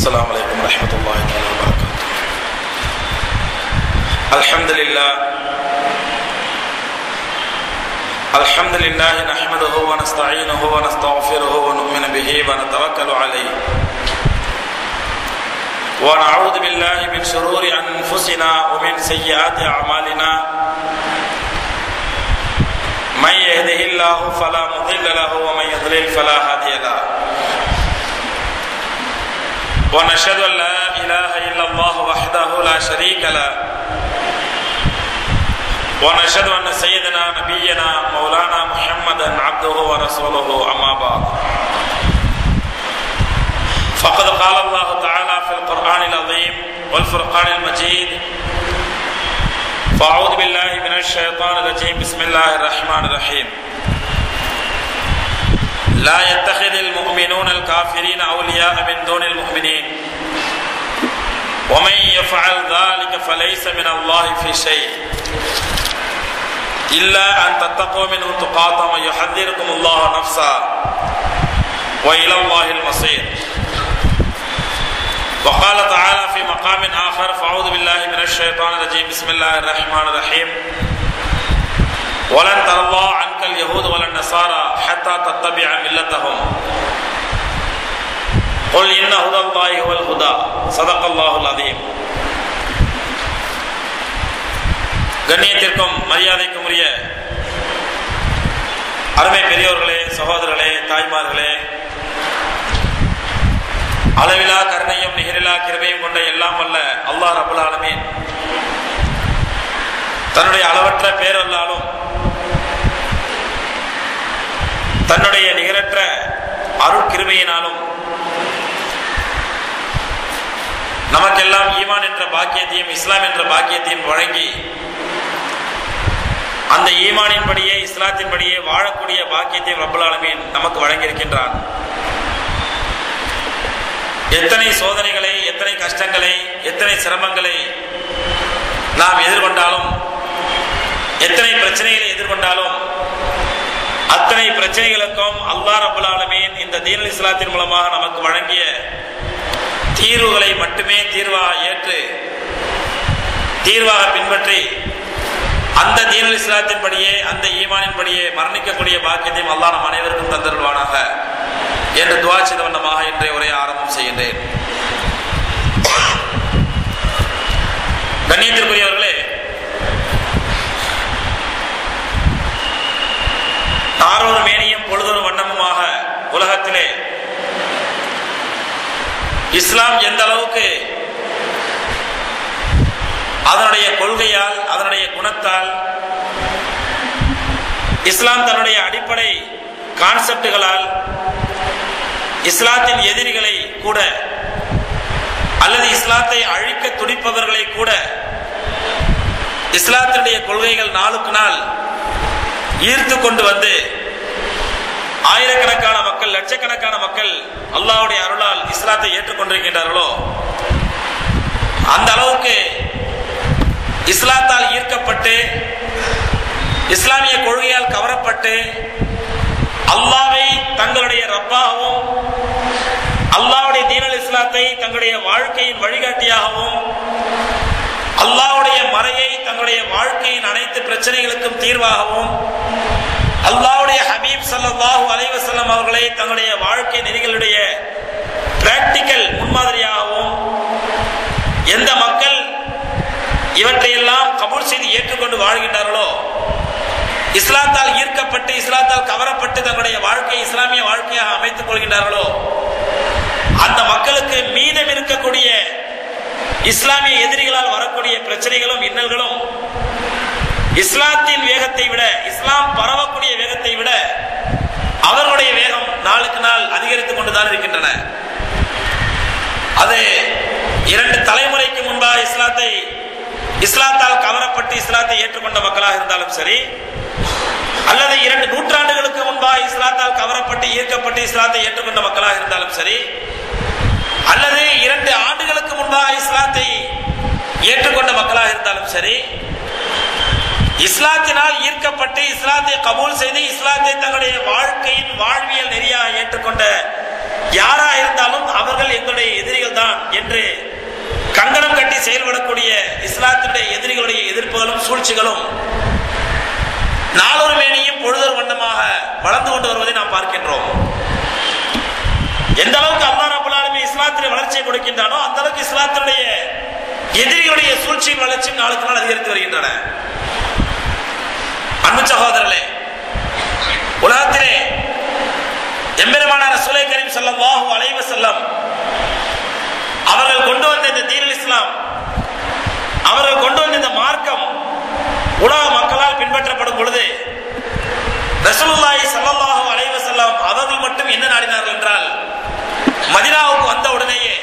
السلام عليكم ورحمة الله وبركاته. الحمد لله نحمده ونستعينه ونستغفره ونؤمن به ونتوكل عليه ونعوذ بالله من شرور أنفسنا ومن سيئات أعمالنا من يهده الله فلا مضل له ومن يضلل فلا هادي له ونشهد أن لا إله إلا الله وحده لا شريك له ونشهد أن سيدنا نبينا مولانا محمدا عبده ورسوله أما بعد فقد قال الله تعالى في القرآن العظيم والفرقان المجيد فأعوذ بالله من الشيطان الرجيم بسم الله الرحمن الرحيم لا يتخذ المؤمنون الكافرين أولياء من دون المؤمنين ومن يفعل ذلك فليس من الله في شيء إلا أن تتقوا منه تقاة ويحذركم الله نفسا وإلى الله المصير. وقال تعالى في مقام آخر فأعوذ بالله من الشيطان الرجيم بسم الله الرحمن الرحيم ولن ترى الله عنك اليهود ولا النصارى حتى تتبع ملتهم قل إن هدى الله هو الهدى صدق الله العظيم. கண்ணியத்திற்கும் மரியாதைக்கும் உரிய அருமை பெரியோர்களே, சகோதரர்களே, தாய்மார்களே, அளவிலா கருணையும் நிகரிலா கிருபையும் கொண்ட எல்லாம் வல்ல அல்லாஹ் ரப்பல் ஆலமீன் தன்னுடைய அளவற்ற பேரல்லாலும் தன்னுடைய நிகரற்ற அருட்கிருபையினாலும் நமக்கெல்லாம் ஈமான் என்ற பாக்கியத்தையும் இஸ்லாம் என்ற பாக்கியத்தையும் வழங்கி அந்த ஈமானின்படியே இஸ்லாத்தின்படியே வாழக்கூடிய பாக்கியத்தையும் ரப்பல் ஆலமீன் நமக்கு வழங்கியிருக்கின்றான். எத்தனை சோதனைகளை, எத்தனை கஷ்டங்களை, எத்தனை சிரமங்களை நாம் எதிர்கொண்டாலும், எத்தனை பிரச்சனைகளை எதிர்கொண்டாலும் அத்தனை பிரச்சனைகளுக்கும் அல்லாஹ் ரப்பல் ஆலமீன் இந்த தீனுல் இஸ்லாத்தின் மூலமாக நமக்கு வழங்கிய தீர்வுகளை மட்டுமே தீர்வாக ஏற்று தீர்வாக பின்பற்றி அந்த தீனுல் இஸ்லாத்தின் படியே அந்த ஈமானின் படியே மரணிக்கக்கூடிய பாக்கியத்தையும் அல்லாஹ் நம் அனைவருக்கும் தந்தருள்வானாக என்று துஆ செய்த வண்ணமாக இன்றைய உரையை ஆரம்பம் செய்கின்றேன். கண்ணியத்திற்குரியவர்களே, நாரொரு மேனியும் பொழுதொரு வண்ணமுமாக உலகத்திலே இஸ்லாம் எந்த அளவுக்கு அதனுடைய கொள்கையால், அதனுடைய குணத்தால், இஸ்லாம் தன்னுடைய அடிப்படை கான்செப்டுகளால் இஸ்லாத்தின் எதிரிகளை கூட அல்லது இஸ்லாத்தை அழிக்க துடிப்பவர்களை கூட இஸ்லாத்தினுடைய கொள்கைகள் நாளுக்கு நாள் ஈர்த்து கொண்டு வந்து ஆயிரக்கணக்கான மக்கள், லட்சக்கணக்கான மக்கள் அல்லாஹ்வுடைய அருளால் இஸ்லாத்தை ஏற்றுக்கொண்டிருக்கின்றார்களோ அந்த அளவுக்கு இஸ்லாத்தால் ஈர்க்கப்பட்டு இஸ்லாமிய கொள்கையால் கவரப்பட்டு அல்லாஹ்வை தங்களுடைய ரப்பாகவும் அல்லாஹ்வுடைய தீனுல் இஸ்லாத்தை தங்களுடைய வாழ்க்கையின் வழிகாட்டியாகவும் அல்லாஹ்வுடைய மறையை தங்களுடைய வாழ்க்கையின் அனைத்து பிரச்சனைகளுக்கும் தீர்வாகவும் அல்லாஹ்வுடைய ஹபீப் ஸல்லல்லாஹு அலைஹி வஸல்லம் அவர்களை தங்களுடைய வாழ்க்கை நெறிகளுடைய பிராக்டிக்கல் முன்மாதிரியாகவும் எந்த மக்கள் இவற்றையெல்லாம் கபூல் செய்து ஏற்றுக்கொண்டு வாழ்கின்றார்களோ, இஸ்லாத்தால் ஈர்க்கப்பட்டு இஸ்லாத்தால் கவரப்பட்டு தங்களுடைய வாழ்க்கையை இஸ்லாமிய வாழ்க்கையாக அமைத்துக் கொள்கின்றார்களோ அந்த மக்களுக்கு மீதம் இருக்கக்கூடிய இஸ்லாமிய எதிரிகளால் வரக்கூடிய பிரச்சனைகளும் இன்னல்களும் இஸ்லாத்தின் வேகத்தை விட, இஸ்லாம் பரவக்கூடிய வேகத்தை விட அவர்களுடைய வேகம் நாளுக்கு நாள் அதிகரித்துக் கொண்டுதான் இருக்கின்றன. அது 2 தலைமுறைக்கு முன்பாக இஸ்லாத்தால் கவரப்பட்டு இஸ்லாத்தை ஏற்றுக்கொண்ட மக்களாக இருந்தாலும் சரி, அல்லது 2 நூற்றாண்டுகளுக்கு முன்பாக இஸ்லாத்தால் கவரப்பட்டு ஈர்க்கப்பட்டு இஸ்லாத்தை ஏற்றுக்கொண்ட மக்களாக இருந்தாலும் சரி, அல்லது 2 ஆண்டுகளுக்கு முன்பாக இஸ்லாத்தை ஏற்றுக்கொண்ட மக்களாக இருந்தாலும் சரி, இஸ்லாத்தினால் ஈர்க்கப்பட்டு இஸ்லாத்தை கபூல் செய்து இஸ்லாத்தை தங்களுடைய வாழ்க்கையின் வாழ்வியல் நெறியாக ஏற்றுக்கொண்ட யாரா இருந்தாலும் அவர்கள் எங்களுடைய எதிரிகள் தான் என்று கங்கணம் கட்டி செயல்படக்கூடிய இஸ்லாத்தினுடைய எதிரிகளுடைய எதிர்ப்புகளும் சூழ்ச்சிகளும் நாளொரு மேனியும் பொழுதொரு வண்ணமாக வளர்ந்து கொண்டு வருவதை நாம் பார்க்கின்றோம். எந்த அளவுக்கு அல்லாஹ் ரப்பல் ஆலமீன் இஸ்லாத்திலே வளர்ச்சியை கொடுக்கின்றானோ அந்த அளவுக்கு இஸ்லாத்தினுடைய எதிரிகளுடைய சூழ்ச்சியின் வளர்ச்சியும் நாளுக்கு நாள் அதிகரித்து வருகின்றன. அன்பு சகோதரர்களே, உலகத்திலே எம்பெருமானார் ரசூலை கரீம் ஸல்லல்லாஹு அலைஹி வஸல்லம் அவர்கள் கொண்டு வந்த இந்த தீனுல் இஸ்லாம், அவர்கள் கொண்டு வந்த இந்த மார்க்கம் உலக மக்களால் பின்பற்றப்படும் பொழுது ரசூலுல்லாஹி ஸல்லல்லாஹு அலைஹி வஸல்லம் அவர்கள் மட்டும் என்ன நாடினார்கள் என்றால், மதீனாவுக்கு வந்த உடனேயே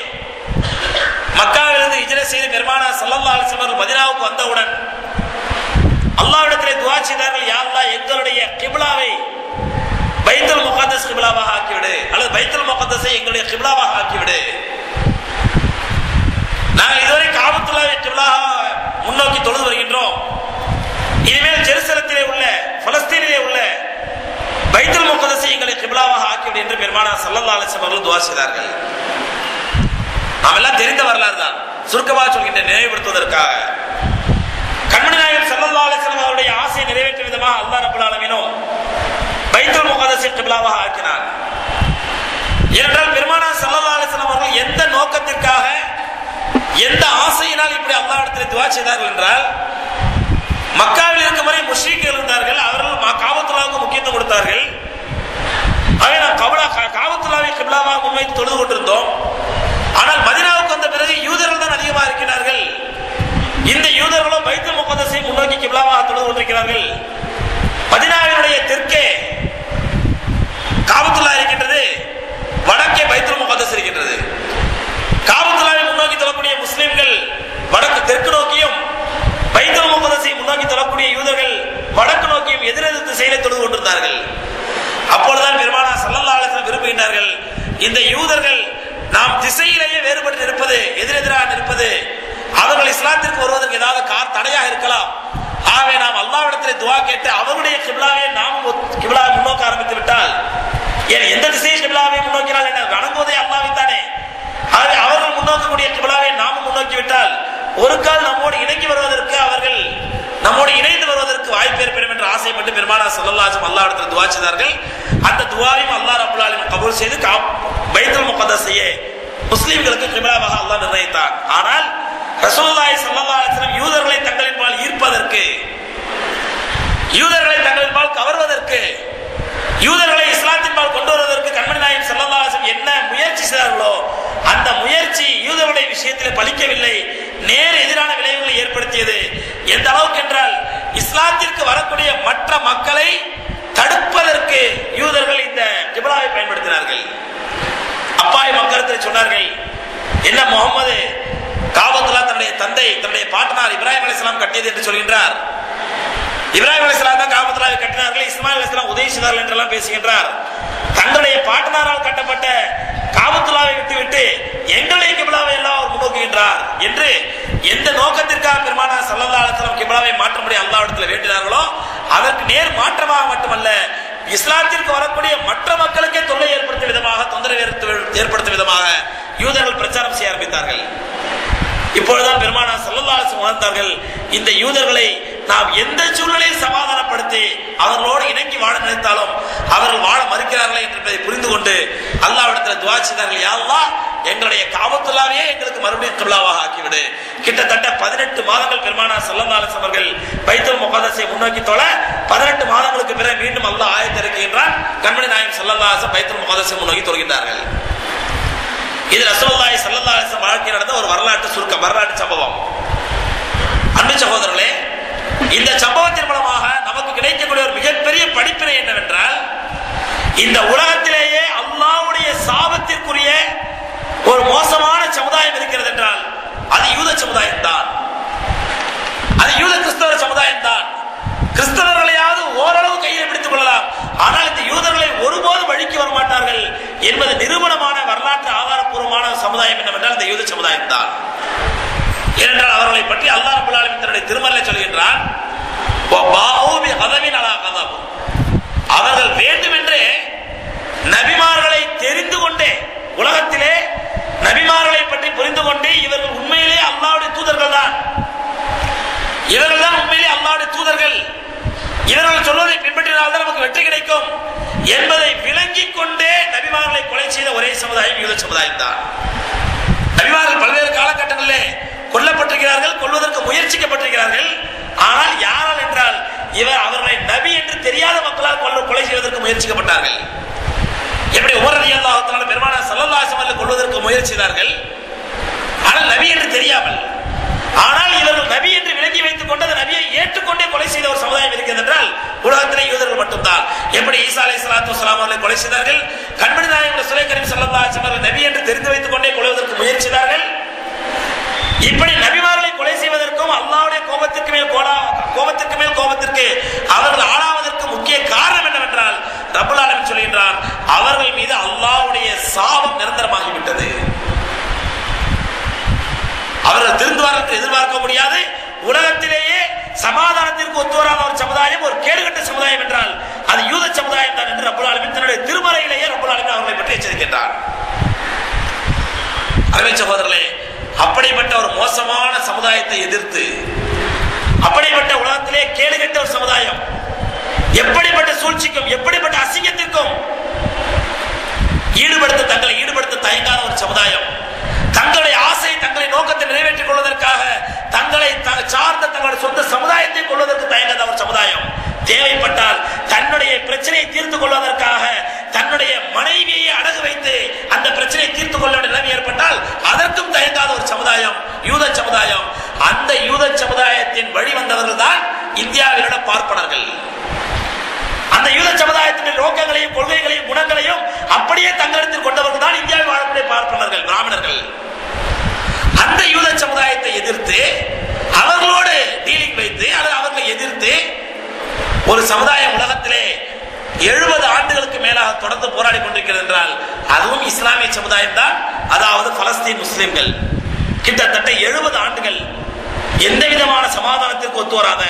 மக்காவிலிருந்து ஹிஜ்ரத் செய்து பெருமானார் ஸல்லல்லாஹு அலைஹி வஸல்லம் மதீனாவுக்கு வந்தவுடன் அல்லாஹ்விடத்திலே துஆ செய்தார்கள், யா அல்லாஹ் எங்களுடைய கிப்லாவை பைத்துல் முகத்தஸ் கிப்லாவாக ஆக்கிவிடு, அல்லது பைத்துல் முகத்தஸை எங்களுடைய கிப்லாவாக ஆக்கிவிடு. நாங்கள் இதுவரை காபத்துல்லாவை கிப்லாவாக முன்னோக்கி தொழுது வருகின்றோம். இனிமேல் ஜெருசலத்திலே உள்ள பலஸ்தீனிலே உள்ள பைத்துல் முகத்தஸை எங்களை கிப்லாவாக ஆக்கிவிடு என்று பெருமானார் ஸல்லல்லாஹு அலைஹி வஸல்லம் அவர்கள் துஆ செய்தார்கள். நாம் எல்லாம் தெரிந்த வரலாறு தான், சுருக்கமாக சொல்கின்ற நினைவுபடுத்துவதற்காக. கண்மணி நாயகம் ஸல்லல்லாஹு அலைஹி வஸல்லம் அவருடைய ஆசையை நிறைவேற்றும் விதமாக அல்லாஹ் ரப்பல் ஆலமீனும் பைத்துல் முகத்தஸை கிப்லாவாக ஆக்கினார். ஏனென்றால் பெருமானார் ஸல்லல்லாஹு அலைஹி வஸல்லம் அவர்கள் எந்த நோக்கத்திற்காக எந்த ஆசையினால் இப்படி அல்லாஹ்விடத்தில் துஆ செய்தார்கள் என்றால், மக்காவில் இருக்கும் வரை முஷ்ரிக்குகள் இருந்தார்கள், அவர்கள் காபத்துல்லாவுக்கு முக்கியத்துவம் கொடுத்தார்கள். ஆகவே நாம் காபத்துல்லாவை கிப்லாவாக முன்வைத்து தொழுது கொண்டிருந்தோம். ஆனால் மதீனாவுக்கு வந்த பிறகு யூதர்கள் தான் அதிகமாக இருக்கிறார்கள். இந்த யூதர்களும் பைத்துல் முகத்தஸை முன்னோக்கி கிப்லாவாக தொழுது கொண்டிருக்கிறார்கள். மதீனாவினுடைய தெற்கே காபத்துல்லா இருக்கின்றது, வடக்கே பைத்துல் முகத்தஸ் இருக்கின்றது. காபத்துல்லாவை முன்னோக்கி தொழக்கூடிய முஸ்லிம்கள் வடக்கு தெற்கு நோக்கியும், பைத்துல் முகத்தஸை முன்னோக்கி தொழக்கூடிய யூதர்கள் வடக்கு நோக்கியும் எதிரெதிர் திசையிலே தொழுது கொண்டிருந்தார்கள். அப்பொழுதுதான் பெருமானார் ஸல்லல்லாஹு அலைஹி வஸல்லம் விரும்புகின்றார்கள், இந்த யூதர்கள் நாம் திசையிலேயே வேறுபட்டு இருப்பது, எதிரெதிராக இருப்பது, அவர்கள் இஸ்லாத்திற்கு வருவதற்கு ஏதாவது தடையாக இருக்கலாம். ஆகவே நாம் அல்லாஹ்விடத்தில் துஆ கேட்டு அவருடைய கிப்லாவை நாம் கிப்லாவை முன்னோக்க ஆரம்பித்து விட்டால், ஏன் எந்த திசையை கிப்லாவை முன்னோக்கினால் என்ன, வணங்குவதே அல்லாஹ்வை தானே. ஆகவே அவர்கள் முன்னோக்கக்கூடிய கிப்லாவை நாமும் முன்னோக்கி விட்டால் ஒரு கால் நம்மோடு இணங்கி வருவதற்கு, அவர்கள் நம்மோடு இணைந்து வருவதற்கு வாய்ப்பு ஏற்படும் என்று ஆசைப்பட்டு பெருமானார் ஸல்லல்லாஹு அலைஹி வஸல்லம் அல்லாஹ்விடத்தில் துஆ செய்தார்கள். அந்த துஆவையும் அல்லாஹ் ரப்பல் ஆலமீன் கபூல் செய்து பைத்துல் முகத்தஸையே முஸ்லிம்களுக்கு கிப்லாவாக அல்லாஹ் நிர்ணயித்தார். ஆனால் ரசூலுல்லாஹி ஸல்லல்லாஹு அலைஹி வஸல்லம் யூதர்களை தங்களின்பால் ஈர்ப்பதற்கு, யூதர்களை தங்களின்பால் கவர்வதற்கு, யூதர்களை இஸ்லாத்தின்பால் கொண்டு வருவதற்கு கண்மணி நாயகம் ஸல்லல்லாஹு அலைஹி வஸல்லம் என்ன முயற்சி செய்தார்களோ அந்த முயற்சி யூதர்களுடைய விஷயத்தில் பலிக்கவில்லை, நேர் எதிரான விளைவுகளை ஏற்படுத்தியது. எந்த அளவுக்கு என்றால், இஸ்லாத்திற்கு வரக்கூடிய மற்ற மக்களை தடுப்பதற்கு யூதர்கள் இந்த கிப்லாவை பயன்படுத்தினார்கள். அப்பாய் மக்களத்தில் சொன்னார்கள், என்ன முகமது காபத்துல்லா தன்னுடைய தந்தை தன்னுடைய பாட்டனார் இப்ராஹிம் அலைஹிஸ்ஸலாம் கட்டியது என்று சொல்கின்றார். இப்ராஹிம் அலைஹிஸ்ஸலாம் தான் காபத்துல்லாவை கட்டினார்கள், இஸ்மாயில் அலைஹிஸ்ஸலாம் உதவி செய்தார்கள் என்றெல்லாம் பேசுகின்றார். தங்களுடைய பாட்டனாரால் கட்டப்பட்ட காபத்துல்லாவை விட்டுவிட்டு எங்களுடைய கிப்லாவை எல்லாம் அவர் முன்னோக்குகின்றார் என்று எந்த நோக்கத்திற்காக பெருமானார் ஸல்லல்லாஹு அலைஹி வஸல்லம் கிப்லாவை மாற்றும்படி அல்லாஹ்விடத்தில் வேண்டினார்களோ அதற்கு நேர் மாற்றமாக மட்டுமல்ல, இஸ்லாத்திற்கு வரக்கூடிய மற்ற மக்களுக்கே தொல்லை ஏற்படுத்தும் விதமாக, தொந்தரவு ஏற்படுத்தும் விதமாக யூதர்கள் பிரச்சாரம் செய்ய ஆரம்பித்தார்கள். இப்பொழுதுதான் பெருமானார் ஸல்லல்லாஹு அலைஹி வஸல்லம் உணர்ந்தார்கள், இந்த யூதர்களை நாம் எந்த சூழ்நிலையில் சமாதானப்படுத்தி அவர்களோடு இணங்கி வாழ நினைத்தாலும் அவர்கள் வாழ மறுக்கிறார்களே என்பதை புரிந்து கொண்டு அல்லாஹ்விடத்தில் துஆ செய்தார்கள், யா அல்லாஹ் எங்களுடைய காபத்துல்லாவையே எங்களுக்கு மறுபடியும் கிப்லாவாக ஆக்கிவிடு. கிட்டத்தட்ட 18 மாதங்கள் பெருமானார் ஸல்லல்லாஹு அலைஹி வஸல்லம் அவர்கள் பைத்துல் முகத்தஸை முன்னோக்கி தொழ 18 மாதங்களுக்கு பிறகு மீண்டும் அல்லாஹ் ஆயத்தை இறக்குகின்றான். கண்மணி நாயகம் ஸல்லல்லாஹு அலைஹி வஸல்லம் பைத்துல் முகத்தஸை முன்னோக்கி தொழுகின்றார்கள். இது ரசூலுல்லாஹி ஸல்லல்லாஹு அலைஹி வஸல்லம் வாழ்க்கையில் நடந்த ஒரு வரலாற்று சம்பவம். அன்பு சகோதரர்களே, இந்த சம்பவத்தின் மூலமாக நமக்கு கிடைக்கக்கூடிய ஒரு மிகப்பெரிய படிப்பினை என்னவென்றால், இந்த உலகத்திலேயே அல்லாஹ்வுடைய சாபத்திற்குரிய ஒரு மோசமான சமுதாயம் இருக்கிறது என்றால் அது யூத சமுதாயம் தான், அது யூத கிறிஸ்தவ சமுதாயம் தான். கிறிஸ்தவர்களையாவது ஓரளவு கையில் பிடித்துக் கொள்ளலாம், ஆனால் இந்த யூதர்களை ஒருபோது வழிக்கு வர மாட்டார்கள் என்பது நிரூபணமான வரலாற்று ஆதாரப்பூர்வமான சமுதாயம் என்னவென்றால் இந்த யூத சமுதாயம் தான். ஏனென்றால் அவர்களை பற்றி அல்லாஹ் ரப்பல் ஆலமீன் தன்னுடைய திருமறையில் சொல்கின்றான், அவர்கள் வேண்டுமென்றே நபிமார்களை தெரிந்து கொண்டே, உலகத்திலே நபிமார்களை பற்றி புரிந்து இவர்கள் சொல்வதை பின்பற்றினால்தான் நமக்கு வெற்றி கிடைக்கும் என்பதை விளங்கிக் கொண்டே நபிமார்களை கொலை செய்த ஒரே சமுதாயம் யூத சமுதாயம் தான். நபிமார்கள் பல்வேறு காலகட்டங்களிலே கொல்லப்பட்டிருக்கிறார்கள், கொல்வதற்கு முயற்சிக்கப்பட்டிருக்கிறார்கள். ஆனால் யாரால் என்றால் அவர்களை நபி என்று தெரியாத மக்களால் கொலை செய்வதற்கு முயற்சிக்கப்பட்டார்கள். எப்படி உமர் ரலியல்லாஹு தஆலா பெருமானார் ஸல்லல்லாஹு அலைஹி வஸல்லம் கொல்வதற்கு முயற்சி செய்தார்கள், ஆனால் நபி என்று தெரியாமல். ஆனால் இவர்கள் நபி என்று விளங்கி வைத்துக் கொண்டு அந்த நபியை ஏற்றுக்கொண்டே கொலை செய்த ஒரு சமுதாயம் இருக்கிறது என்றால் உலகத்திலே யூதர்கள் மட்டும்தான். எப்படி ஈசா அலைஹிஸ்ஸலாத்து வஸ்ஸலாம் அவர்களை கொலை செய்தார்கள், கண்மணி நாயகம் ரசூலுல்லாஹி கரீம் ஸல்லல்லாஹு அலைஹி வஸல்லம் நபி என்று தெரிந்து வைத்துக் கொண்டே கொல்வதற்கு முயற்சி செய்தார்கள். இப்படி நபிமார்களை கொலை செய்வதற்கும் அல்லாஹ்வுடைய கோபத்திற்கு மேல் கோபத்திற்கு அவர்கள் ஆளாவதற்கு முக்கிய காரணம் என்னவென்றால் ரப்பல் ஆலமீன் சொல்கின்றார், அவர்கள் மீது அல்லாஹ்வுடைய சாபம் நிரந்தரமாகிவிட்டது. அவர்கள் திருந்துவார்கள் என்று எதிர்பார்க்க முடியாது. உலகத்திலேயே சமாதானத்திற்கு ஒத்து வராத ஒரு சமுதாயம், ஒரு கேடுகட்ட சமுதாயம் என்றால் அது யூத சமுதாயம் தான் என்று ரப்பல் ஆலமீன் தன்னுடைய திருமறையிலேயே ரப்பல் ஆலமீன் அவர்களை பற்றி எச்சரிக்கின்றார். அருமை சகோதரர்களே, அப்படிப்பட்ட ஒரு மோசமான சமுதாயத்தை எதிர்த்து, அப்படிப்பட்ட உலகத்திலே கேடுகட்ட ஒரு சமுதாயம், எப்படிப்பட்ட சூழ்ச்சிக்கும் எப்படிப்பட்ட அசிங்கத்திற்கும் தங்களை ஈடுபடுத்த தயங்காத ஒரு சமுதாயம், தங்களுடைய ஆசை தங்களை நோக்கத்தை நிறைவேற்றிக் கொள்வதற்காக தங்களை சார்ந்த தங்களுடைய சொந்த சமுதாயத்தை கொள்வதற்கு தயங்காத ஒரு சமுதாயம், தேவைப்பட்டால் தன்னுடைய பிரச்சனையை தீர்த்து கொள்வதற்காக தன்னுடைய மனைவியை அடகு வைத்து அந்த பிரச்சனையை தீர்த்து கொள்ள வேண்டிய நிலைமை ஏற்பட்டால் அதற்கும் தயங்காத ஒரு சமுதாயம் யூத சமுதாயம். அந்த யூத சமுதாயத்தின் வழி வந்தவர்கள் தான் இந்தியாவில் உள்ள பார்ப்பனர்கள். அந்த யூத சமுதாயத்தின் நோக்கங்களையும் கொள்கைகளையும் குணங்களையும் அப்படியே தங்களிடத்தில் கொண்டவர்கள் தான் இந்தியாவில் வாழக்கூடிய பார்ப்பனர்கள், பிராமணர்கள். அந்த யூத சமுதாயத்தை எதிர்த்து அவர்களோடு டீலிங் வைத்து அவர்களை எதிர்த்து ஒரு சமுதாயம் உலகத்திலே 70 ஆண்டுகளுக்கு மேலாக தொடர்ந்து போராடி கொண்டிருக்கிறது என்றால் அதுவும் இஸ்லாமிய சமுதாயம் தான். அதாவது பலஸ்தீன் முஸ்லிம்கள் கிட்டத்தட்ட 70 ஆண்டுகள் எந்த விதமான சமாதானத்திற்கு ஒத்து வராத,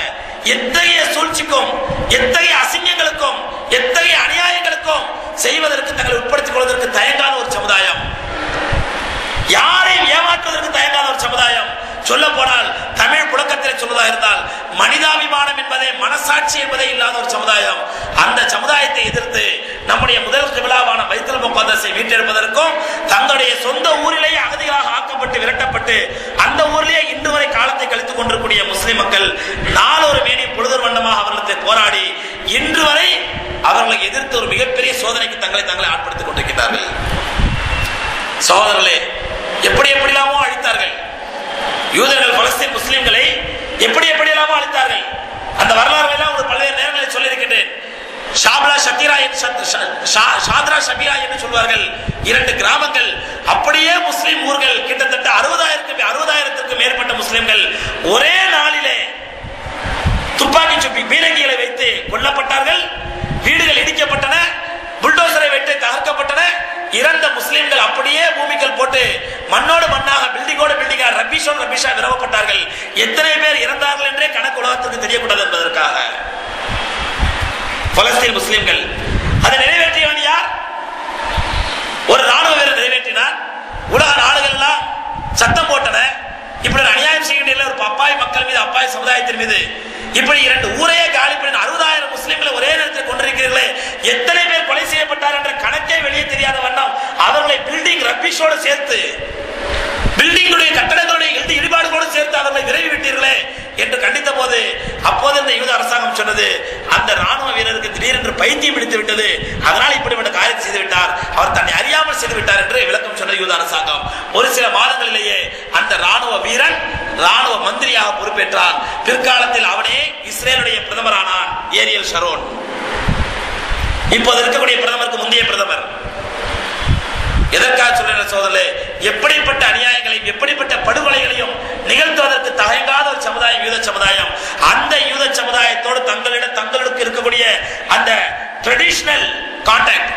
எத்தகைய சூழ்ச்சிக்கும் எத்தகைய அசிங்கங்களுக்கும் எத்தகைய அநியாயங்களுக்கும் செய்வதற்கு தங்களை உட்படுத்திக் கொள்வதற்கு தயங்காத ஒரு சமுதாயம், யாரையும் ஏமாற்றுவதற்கு தயங்காத ஒரு சமுதாயம். சொல்ல போனால் தமிழ் புழக்கத்தில் சொல்வதாக இருந்தால் மனிதாபிமானம் என்பதே மனசாட்சி என்பதே இல்லாத ஒரு சமுதாயம். அந்த சமுதாயத்தை எதிர்த்து நம்முடைய முதல் கிபிலாவான பைத்துல் முகத்தஸை மீட்டெடுப்பதற்கும் தங்களுடைய சொந்த ஊரிலேயே அகதிகளாக ஆக்கப்பட்டு விரட்டப்பட்டு அந்த ஊரிலேயே இன்று வரை காலத்தை கழித்துக் கொண்டிருக்கூடிய முஸ்லிம் மக்கள் நாளொரு மேனி பொழுதொரு வண்ணமாக அவர்களை போராடி இன்று வரை அவர்களை எதிர்த்து ஒரு மிகப்பெரிய சோதனைக்கு தங்களை ஆட்படுத்திக் கொண்டிருக்கிறார்கள். சகோதரர்களே, எப்படியெல்லாமோ அழித்தார்கள் யூதர்கள் பலஸ்தீன் முஸ்லிம்களை, எப்படியெல்லாமோ அழித்தார்கள். அந்த வரலாறு எல்லாம் ஒரு பல்வேறு நேரங்களில் சொல்லியிருக்கின்றேன். ஷாத்ரா ஷபீரா என்று சொல்வார்கள், 2 கிராமங்கள் அப்படியே முஸ்லிம் ஊர்கள் கிட்டத்தட்ட 60,000க்கும் மேற்பட்ட முஸ்லிம்கள் ஒரே நாளிலே துப்பாக்கி சுப்பி பீரங்கிகளை வைத்து கொல்லப்பட்டார்கள். வீடுகள் இடிக்கப்பட்டன, புல்டோசரை வைத்து தகர்க்கப்பட்டன. இறந்த முஸ்லிம்கள் அப்படியே பூமிகள் போட்டு மண்ணோடு மண்ணாக பில்டிங்கோடு பில்டிங்கா ரபிஷா விரவப்பட்டார்கள். எத்தனை பேர் இறந்தார்கள் என்றே கணக்கு உலகத்திற்கு தெரியக்கூடாது என்பதற்காக பலஸ்தீன் முஸ்லிம்கள் அதை நிறைவேற்றியவன் யார்? ஒரு ராணுவ வீரர் நிறைவேற்றினார். உலக நாடுகள் எல்லாம் சத்தம் போட்டன. இப்படி ஒரு அநியாயம் செய்கின்ற ஒரு அப்பாவி மக்கள் மீது, அப்பாவி சமுதாயத்தின் மீது இப்படி 2 ஊரையே காலி பண்ணி 60,000 முஸ்லிம்களை ஒரே நேரத்தில் கொண்டிருக்கிறீர்களே, எத்தனை பேர் கொலை செய்யப்பட்டார் என்ற கணக்கே வெளியே தெரியாத வண்ணம் அவர்களை பில்டிங் ரப்பிஷோடு சேர்த்து, பில்டிங்களுடைய கட்டடங்களுடைய இடிபாடுகளோடு சேர்த்து அவர்களை விரைவி விட்டீர்களே என்று கண்டித்த போது அப்போது இந்த யூத அரசாங்கம் சொன்னது, அந்த ராணுவ வீரருக்கு திடீரென்று பைத்தியம் பிடித்து விட்டது, அதனால் இப்படிப்பட்ட காரியத்தை செய்து விட்டார், அவர் தன்னை அறியாமல் செய்து விட்டார் என்று விளக்கம் சொன்ன யூத அரசாங்கம். ஒரு சில மாதங்களிலேயே அந்த ராணுவ வீரன் ராணுவ மந்திரியாக பொறுப்பேற்றார். பிற்காலத்தில் அவனே இஸ்ரேலுடைய பிரதமரானான், ஏரியல் ஷரோன். இப்போது இருக்கக்கூடிய பிரதமருக்கு முந்தைய பிரதமர். எதற்காக சொல்ற சோதரே, எப்படிப்பட்ட அநியாயங்களையும் எப்படிப்பட்ட படுகொலைகளையும் நிகழ்த்துவதற்கு தயங்காத ஒரு சமுதாயம் யூத சமுதாயம். அந்த யூத சமுதாயத்தோடு தங்களுக்கு இருக்கக்கூடிய அந்த ட்ரெடிஷனல் கான்டாக்ட்,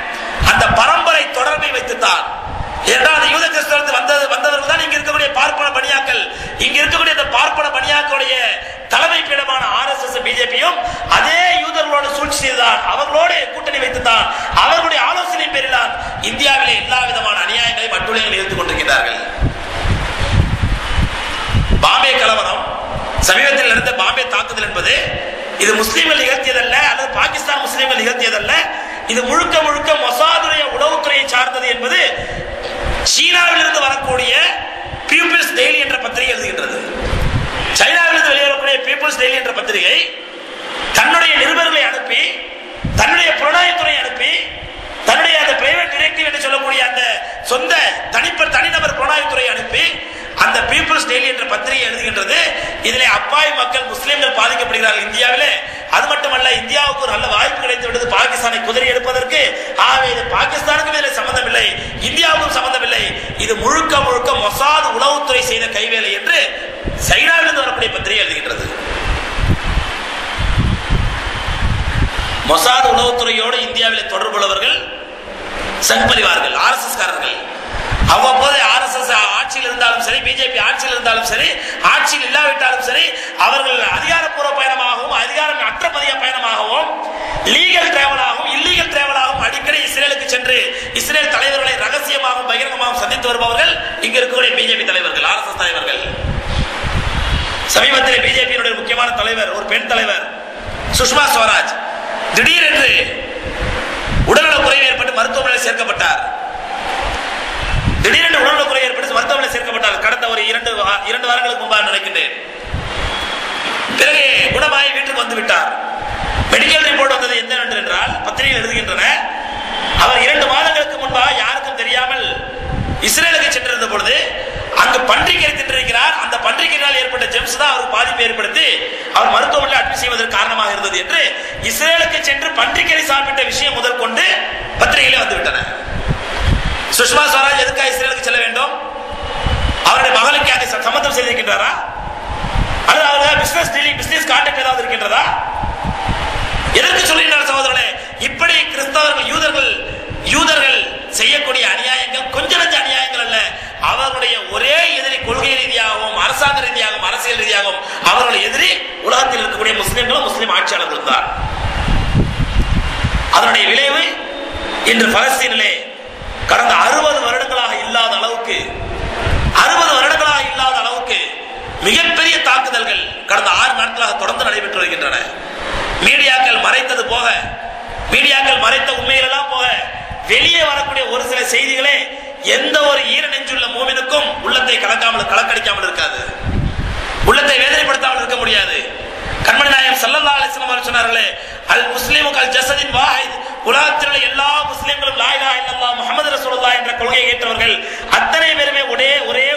அந்த பரம்பரை தொடர்பை வைத்துத்தான். ஏன்னா அந்த யூத கிறிஸ்தவத்தில் வந்தவர்கள் தான் இங்க இருக்கக்கூடிய பார்ப்பன பணியாக்கள். இங்க இருக்கக்கூடிய அந்த பார்ப்பன பணியாக்களுடைய தலைமை பீடமான RSS பிஜேபியும் அதே யூதர்களோடு சூழ்ச்சி செய்துதான், அவர்களோடு கூட்டணி வைத்துதான், அவர்களுடைய ஆலோசனை பேரில்தான் இந்தியாவிலே எல்லா விதமான அநியாயங்களையும் அட்டுழியங்களை எடுத்துக் கொண்டிருக்கிறார்கள். பாம்பே கலவரம், சமீபத்தில் நடந்த பாம்பே தாக்குதல் என்பது இது முஸ்லிம்கள் நிகழ்த்தியதல்ல, அல்லது பாகிஸ்தான் முஸ்லிம்கள் நிகழ்த்தியதல்ல. இது முழுக்க முழுக்க மொசாதுடைய உளவுத்துறையை சார்ந்தது என்பது சீனாவில் இருந்து வரக்கூடிய பீப்புள்ஸ் டெய்லி என்ற பத்திரிகை எழுதுகின்றது. சைனாவிலிருந்து வெளிவரக்கூடிய பீப்புள்ஸ் டெய்லி என்ற பத்திரிகை தன்னுடைய நிருபர்களை அனுப்பி, தன்னுடைய புலனாய்வுத்துறை அனுப்பி, தன்னுடைய அந்த பிரைவேட் டிடெக்டிவ் என்று சொல்லக்கூடிய அந்த சொந்த தனிநபர் புலனாய்வுத்துறை அனுப்பி அந்த பீப்புள்ஸ் டெய்லி என்ற பத்திரிகை எழுதுகின்றது. இதிலே அப்பாவி மக்கள் முஸ்லிம்கள் பாதிக்கப்படுகிறார்கள் இந்தியாவிலே. அது மட்டுமல்ல, இந்தியாவுக்கு ஒரு நல்ல வாய்ப்பு கிடைத்து விட்டது பாகிஸ்தானை குதிரை எடுப்பதற்கு. ஆகவே இது பாகிஸ்தானுக்கும் இதில் சம்பந்தம் இல்லை, இந்தியாவுக்கும் சம்பந்தம் இல்லை, இது முழுக்க முழுக்க மொசாத் உளவுத்துறை செய்த கைவேலை என்று சைனாவிலிருந்து வரக்கூடிய பத்திரிகை எழுதுகின்றது. மொசாத் உளவுத்துறையோடு இந்தியாவில் தொடர்புள்ளவர்கள் சங் பரிவார்கள், ஆர்எஸ்எஸ் காரர்கள். அவ்வப்போது ஆர்எஸ்எஸ் ஆட்சியில் இருந்தாலும் சரி, பிஜேபி ஆட்சியில் இருந்தாலும் சரி, ஆட்சியில் இல்லாவிட்டாலும் சரி, அவர்கள் அதிகாரப்பூர்வ பயணமாகவும் அதிகாரம் அற்ற பயணமாகவும் லீகல் டிராவலாகவும் இல்லீகல் டிராவலாகவும் அடிக்கடி இஸ்ரேலுக்கு சென்று இஸ்ரேல் தலைவர்களை ரகசியமாகவும் பகிரங்கமாகவும் சந்தித்து வருபவர்கள் இங்க இருக்கக்கூடிய பிஜேபி தலைவர்கள், ஆர்எஸ்எஸ் தலைவர்கள். சமீபத்தில் பிஜேபியினுடைய முக்கியமான தலைவர், ஒரு பெண் தலைவர் சுஷ்மா ஸ்வராஜ் திடீரென்று உடல்நலக் குறைவு ஏற்பட்டு மருத்துவமனையில் சேர்க்கப்பட்டார். திடீரென்று உடல்நலக் குறைவு ஏற்பட்டு மருத்துவமனையில் சேர்க்கப்பட்டார். கடந்த ஒரு இரண்டு வாரங்களுக்கு முன்பாக நினைக்கின்றேன். பிறகு குணமாகி வீட்டுக்கு வந்து விட்டார். மெடிக்கல் ரிப்போர்ட் வந்தது என்னவென்று என்றால், பத்திரிகையில் எழுதுகின்றன, அவர் 2 மாதங்களுக்கு முன்பாக யாருக்கும் தெரியாமல் இஸ்ரேலுக்கு சென்றிருந்த பொழுது அங்கு பன்றிக்கறி தின்றிருக்கிறார். அந்த பன்றிக்கறியால் ஏற்பட்ட ஜெம்ஸ் தான் அவருக்கு பாதிப்பை ஏற்படுத்தி அவர் மருத்துவமனையில் அட்மிட் செய்வதற்கு காரணமாக இருந்தது என்று இஸ்ரேலுக்கு சென்று பன்றிக்கறி சாப்பிட்ட விஷயம் முதல் கொண்டு பத்திரிகையிலே வந்துவிட்டன. சுஷ்மா ஸ்வராஜ் எதுக்காக இஸ்ரேலுக்கு செல்ல வேண்டும்? அவருடைய மகளுக்கு அங்கே சம்பந்தம் செய்திருக்கின்றாரா? அல்லது அவர்கள் பிசினஸ் கான்டாக்ட் ஏதாவது இருக்கின்றதா? எதற்கு சொல்கின்றார் சகோதரர்களே? இப்படி கிறிஸ்தவர்கள் யூதர்கள் செய்யக்கூடிய அநியாயங்கள் கொஞ்சம் நஞ்ச அநியாயங்கள் அல்ல. அவர்களுடைய ஒரே எதிரி கொள்கை ரீதியாகவும் அரசாங்க ரீதியாகவும் அரசியல் ரீதியாகவும் அவர்களுடைய எதிரி உலகத்தில் இருக்கக்கூடிய முஸ்லிம்களும் முஸ்லிம் ஆட்சியாளர்களும் தான். அதனுடைய விளைவு இன்று பலஸ்தீனிலே கடந்த 60 வருடங்களாக இல்லாத அளவுக்கு மிகப்பெரிய தாக்குதல்கள் கடந்த 6 நாட்களாக தொடர்ந்து நடைபெற்று வருகின்றன. மீடியாக்கள் மறைத்தது போக, மீடியாக்கள் மறைத்த உண்மைகளெல்லாம் போக, வெளியே வரக்கூடிய ஒரு சில செய்திகளே எந்த ஒரு ஈர நெஞ்சுள்ள மூமினுக்கும் உள்ளத்தை கலக்கடிக்காமல் இருக்காது, உள்ளத்தை வேதனைப்படுத்தாமல் இருக்க முடியாது. கண்மணி நாயகம் ஸல்லல்லாஹு அலைஹி வஸல்லம் சொன்னார்களே, அல் முஸ்லிமு கல் ஜஸதின் வாஹித், உலகத்தில் உள்ள எல்லா முஸ்லிம்களும் லா இலாஹா இல்லல்லாஹ் முஹம்மது ரசூலுல்லாஹ் என்ற கொள்கையை ஏற்றவர்கள், அத்தனை பேருமே ஒரே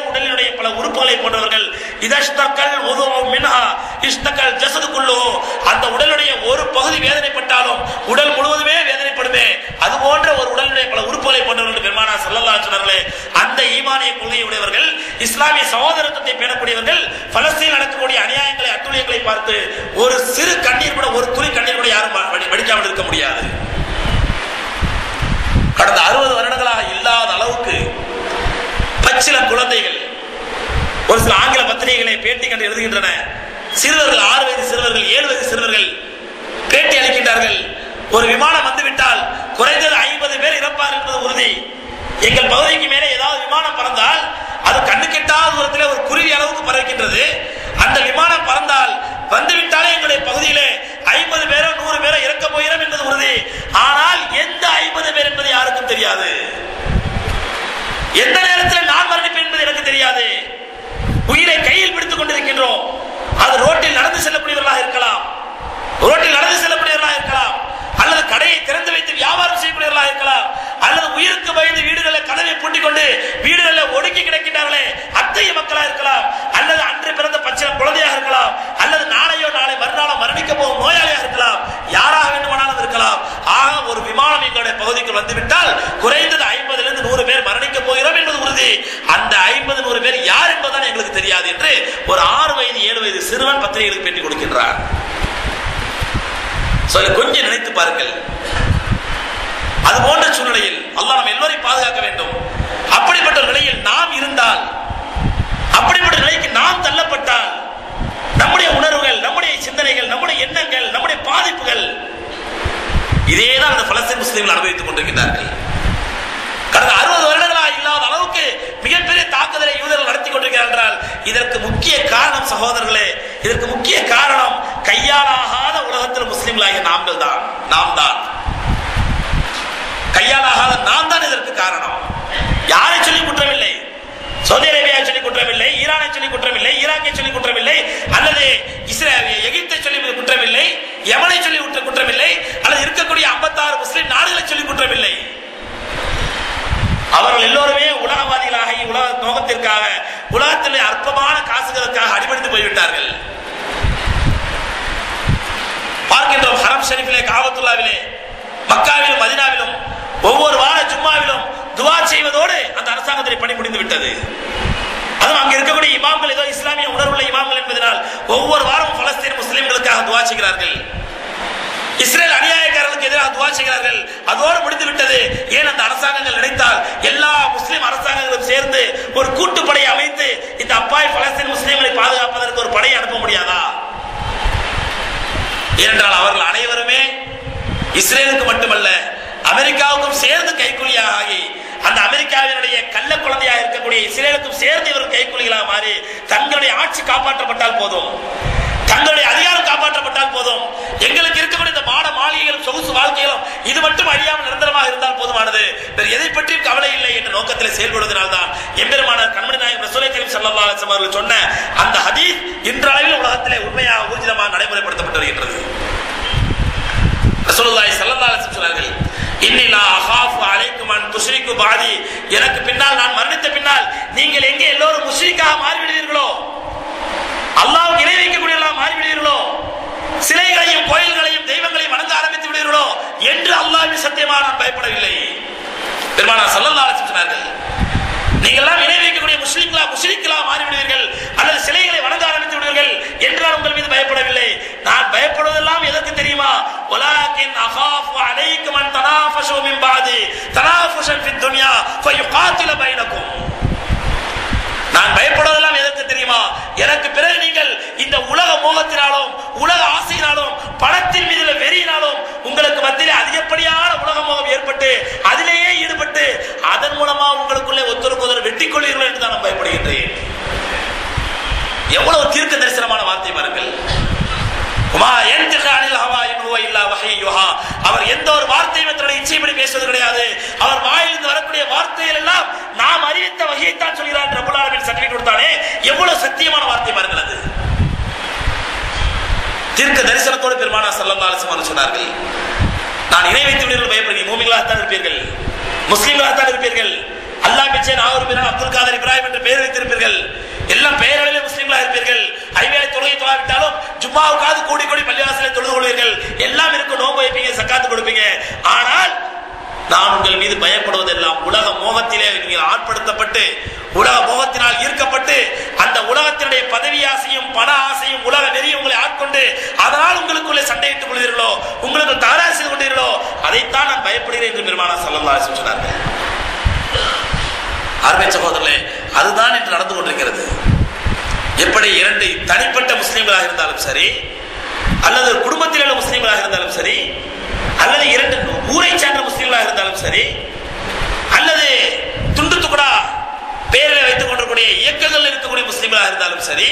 உடலினுடைய பல உறுப்புகளை போன்றவர்கள். இதஷ்தகல் உதுஉ மின்ஹா இஷ்தகல் ஜஸது குல்லுஹு, அந்த உடலுடைய ஒரு பகுதி வேதனைப்பட்டாலும் உடல் முழுவதுமே வேதனைப்படுமே. அது போன்ற ஒரு உடலுடைய பல உறுப்புகளை போன்றவர்கள் பெருமானார் ஸல்லல்லாஹு அலைஹி சொன்னார்களே. அந்த ஈமானிய கொள்கையை உடையவர்கள், இஸ்லாமிய சகோதரத்துவத்தை பேணக்கூடியவர்கள், பலஸ்தீனில் நடக்கக்கூடிய அநியாயங்களை அட்டூழியங்களை பார்த்து ஒரு சிறு கண்ணீர் கூட, ஒரு துளி கண்ணீர் கூட யாரும் வடிக்காமல் இருக்க முடியாது. கடந்த 60 வருடங்களாக இல்லாத அளவுக்கு பச்சிளம் குழந்தைகள், ஒரு சில ஆங்கில பத்திரிகைகளை பேட்டி கண்டு எழுதுகின்றன. சிறுவர்கள், 6 வயது சிறுவர்கள், 7 வயது சிறுவர்கள் பேட்டி அளிக்கின்றார்கள். ஒரு விமானம் வந்துவிட்டால் குறைந்தது 50 பேர் இறப்பார் என்பது உறுதி. எங்கள் பகுதிக்கு மேலே ஏதாவது விமானம் பறந்தால் அது கண்ணுக்கெட்டாத தூரத்தில் ஒரு குருவி அளவுக்கு பறக்கின்றது. அந்த விமானம் பறந்தால் வந்துவிட்டாலே எங்களுடைய பகுதியிலே 50 பேரோ 100 பேரோ இறக்க போகிறோம் என்பது உறுதி. ஆனால் எந்த 50 பேர் என்பது யாருக்கும் தெரியாது. எந்த நேரத்தில் நான் மரணிப்பேன் என்பது எனக்கு தெரியாது. உயிரை கையில் பிடித்துக் கொண்டிருக்கின்றோம். அது ரோட்டில் நடந்து செல்லக்கூடியவர்களாக இருக்கலாம், அல்லது கடையை திறந்து வைத்து வியாபாரம் செய்யக்கூடியவர்களாக இருக்கலாம், அல்லது உயிருக்கு பயந்து வீடுகளில் கதவை பூட்டிக் கொண்டு வீடுகளில் ஒடுக்கி கிடக்கின்றார்களே அத்தகைய மக்களாக இருக்கலாம், அல்லது அன்று பிறந்த பச்சிளம் குழந்தையாக இருக்கலாம், அல்லது நாளை மறுநாளோ மரணிக்க போகும் நோயாளியாக இருக்கலாம், யாராக வேண்டுமானாலும் இருக்கலாம். ஆக ஒரு விமானம் எங்களுடைய பகுதிக்கு வந்துவிட்டால் குறைந்தது 50 100 பேர் மரணிக்க போகிறோம் என்பது உறுதி. அந்த 50 100 பேர் யார் என்பதுதான் எங்களுக்கு தெரியாது என்று ஒரு 6 வயது 7 வயது சிறுவன் பத்திரிகைகளுக்கு பேட்டி கொடுக்கின்றார். கொஞ்சம் நினைத்து பாருங்கள். அது போன்ற சூழ்நிலையில் அல்லாஹ் நம்ம எல்லோரையும் பாதுகாக்க வேண்டும். அப்படிப்பட்ட நிலையில் நாம் இருந்தால், அப்படிப்பட்ட நிலைக்கு நாம் தள்ளப்பட்டால், நம்முடைய உணர்வுகள், நம்முடைய சிந்தனைகள், நம்முடைய எண்ணங்கள், நம்முடைய பாதிப்புகள் இதேதான் அந்த பலஸ்தீன் முஸ்லிம்கள் அனுபவித்துக் கொண்டிருக்கிறார்கள். கடந்த 60 வருடங்களாக இல்லாத அளவுக்கு மிகப்பெரிய தாக்குதலை யூதர்கள் நடத்தி கொண்டிருக்கிறார்கள் என்றால் இதற்கு முக்கிய காரணம் சகோதரர்களே, இதற்கு முக்கிய காரணம் கையாளாகாத உலக முஸ்லிம்களாகிய நாம் தான் கையாலாகாத நாம் தான் இதற்கு காரணம். யாரை சொல்லி குற்றமில்லை, சவுதி அரேபியாவை சொல்லி குற்றமில்லை, ஈரானை சொல்லி குற்றமில்லை, ஈராக்கை சொல்லி குற்றமில்லை, அல்லது எகிப்தை சொல்லி குற்றமில்லை, யமனை சொல்லி குற்றமில்லை, அல்லது இருக்கக்கூடிய 56 முஸ்லிம் நாடுகளை சொல்லி குற்றமில்லை. அவர்கள் எல்லோருமே உலகவாதிகளாக உலக நோக்கத்திற்காக உலகத்திலே அற்பமான காசுகளுக்காக அடிபடித்து போய்விட்டார்கள். பார்க்கின்றோம் ஹரம் ஷரீஃபிலே, காபத்துல்லாவிலே, மக்காவிலும் மதீனாவிலும் ஒவ்வொரு வார ஜும்மாவிலும் துஆ செய்வதோடு அந்த அரசாங்கத்தை பணி முடிந்து விட்டது. அதுவும் அங்க இருக்கக்கூடிய இமாம்கள் ஏதோ இஸ்லாமிய உணர்வுள்ள இமாம்கள் என்பதனால் ஒவ்வொரு வாரம் பலஸ்தீன முஸ்லிம்களுக்காக துஆ செய்கிறார்கள், இஸ்ரேல் அநியாயக்காரர்களுக்கு எதிராக துஆ செய்கிறார்கள். அதோடு முடிந்து விட்டது. ஏன் அந்த அரசாங்கங்கள் நினைத்தால் எல்லா முஸ்லிம் அரசாங்கங்களும் சேர்ந்து ஒரு கூட்டுப்படை அமைத்து இந்த அப்பாய் பலஸ்தீன முஸ்லிம்களை பாதுகாப்பதற்கு ஒரு படையை அனுப்ப முடியாதா? ஏனென்றால் அவர்கள் அனைவருமே இஸ்ரேலுக்கு மட்டுமல்ல அமெரிக்காவுக்கும் சேர்ந்து கைக்கூலியாக ஆகி அந்த அமெரிக்காவினுடைய கள்ள குழந்தையாக இருக்கக்கூடிய இஸ்ரேலுக்கும் சேர்ந்து இவர்கள் கைக்கூலிகளாக மாறி தங்களுடைய ஆட்சி காப்பாற்றப்பட்டால் போதும், தங்களுடைய அதிகாரம் காப்பாற்றப்பட்டால் போதும், எங்களுக்கு இருக்கக்கூடிய இந்த மாட மாளிகைகளும் சொகுசு வாழ்க்கைகளும் இது மட்டும் அழியாமல் நிரந்தரமாக இருந்தால் போதுமானது, வேறு எதை பற்றியும் கவலை இல்லை என்ற நோக்கத்தில் செயல்படுவதனால்தான் எம்பெருமானார் கண்மணி நாயகம் ரசூலுல்லாஹி ஸல்லல்லாஹு அலைஹி வஸல்லம் அவர்கள் சொன்ன அந்த ஹதீஸ் இன்றளவில் உலகத்திலே உண்மையாக ஊர்ஜிதமாக நடைமுறைப்படுத்தப்பட்டு வருகின்றது. ரசூலுல்லாஹி ஸல்லல்லாஹு அலைஹி வஸல்லம் சொன்னார்கள், இன்னி லா அகாஃபு அலைக்கும் அன் துஷ்ரிகு பாதி, எனக்கு பின்னால் நான் மரணித்த பின்னால் நீங்கள் எங்கே எல்லோரும் முஷ்ரிக்காக மாறிவிடுவீர்களோ, அல்லாஹ்வுக்கு இணை வைக்கக்கூடியவர்களாக மாறிவிடுவீர்களோ, சிலைகளையும் கோயில்களையும் தெய்வங்களையும் வணங்க ஆரம்பித்து விடுவீர்களோ என்று அல்லாஹ்வின் சத்தியமாக நான் பயப்படவில்லை. பெருமானார் ஸல்லல்லாஹு அலைஹி வஸல்லம் சொன்னார்கள், நீங்கள் எல்லாம் இணை வைக்கக்கூடிய முஷ்ரிக்களாக மாறிவிடுவீர்கள் அல்லது சிலைகளை வணங்க ஆரம்பித்து விடுவீர்கள் என்றால் உங்கள் மீது பயப்படவில்லை. நான் பயப்படுவதெல்லாம் எதற்கு தெரியுமா? வலாகின் அகாஃபு அலைக்கும் அன் தனாஃபஷு மின் பாதி தனாஃபுஷன் ஃபித் துன்யா ஃபயுகாத்தில பைனக்கும். நான் பயப்படுவதெல்லாம் எதற்கு தெரியுமா? எனக்கு பிறகு நீங்கள் இந்த உலக மோகத்தினாலும் உலக ஆசையினாலும் பணத்தின் மீது வெறியினாலும் உங்களுக்கு மத்தியிலே அதிகப்படியான உலக மோகம் ஏற்பட்டு அதிலேயே ஈடுபட்டு அதன் மூலமா உங்களுக்குள்ளே ஒருத்தருக்கு வெட்டிக் கொள்வீர்கள் என்று நான் பயப்படுகின்றேன். எவ்வளவு தீர்க்க தரிசனமான வார்த்தை பாருங்கள். அவர் எந்த ஒரு வார்த்தையும் தன்னுடைய இச்சைப்படி பேசுவது கிடையாது. அவர் வாயிலிருந்து வரக்கூடிய வார்த்தைகள் எல்லாம் நாம் அறிவித்த வகையைத்தான் சொல்கிறார். ரப்பல் ஆலமீன் சர்டிபிகேட் கொடுத்தானே, எவ்வளவு சத்தியமான வார்த்தை பாருங்கள். அது தீர்க்க தரிசனத்தோடு பெருமானார் ஸல்லல்லாஹு அலைஹி வஸல்லம் சொன்னார்கள், நான் இணை வைத்து விடுவீர்கள் பயப்படுகிறேன், மூமின்களாகத்தான் இருப்பீர்கள், முஸ்லிம்களாகத்தான் இருப்பீர்கள், அல்லாஹ் பிச்சை நாகூர் பின் அப்துல் காதர் இப்ராஹிம் என்று பெயர் வைத்திருப்பீர்கள், எல்லாம் பெயரளவிலே முஸ்லிம்களாக இருப்பீர்கள், ஐவேளை தொழுகை தொழாவிட்டாலும் ஜும்மாவுக்காவது கூடி கூடி பள்ளிவாசலில் தொழுது கொள்வீர்கள், எல்லாம் இருக்கும், நோன்பு வைப்பீங்க, சக்காத்து கொடுப்பீங்க. ஆனால் நான் உங்கள் மீது பயப்படுவதெல்லாம் உலக மோகத்திலே நீங்கள் ஆட்படுத்தப்பட்டு உலக மோகத்தினால் ஈர்க்கப்பட்டு அந்த உலகத்தினுடைய பதவி ஆசையும் பண ஆசையும் உலக நெறியும் உங்களை ஆட்கொண்டு அதனால் உங்களுக்குள்ளே சண்டையிட்டுக் கொள்வீர்களோ, உங்களுக்கு தகராறு செய்து கொண்டீர்களோ, அதைத்தான் நான் பயப்படுகிறேன் என்று பெருமானார் ஸல்லல்லாஹு அலைஹி வஸல்லம் சொன்னார்கள். அருமை சகோதரர்களே, அதுதான் இன்று நடந்து கொண்டிருக்கிறது. எப்படி இரண்டு தனிப்பட்ட முஸ்லிம்களாக இருந்தாலும் சரி, அல்லது குடும்பத்தில் உள்ள முஸ்லிம்களாக இருந்தாலும் சரி, அல்லது இரண்டு ஊரை சார்ந்த முஸ்லிம்களாக இருந்தாலும் சரி, அல்லது துண்டு துக்குடா பேரில் வைத்துக் கொண்டிருக்கூடிய இயக்கங்கள் இருக்கக்கூடிய முஸ்லிம்களாக இருந்தாலும் சரி,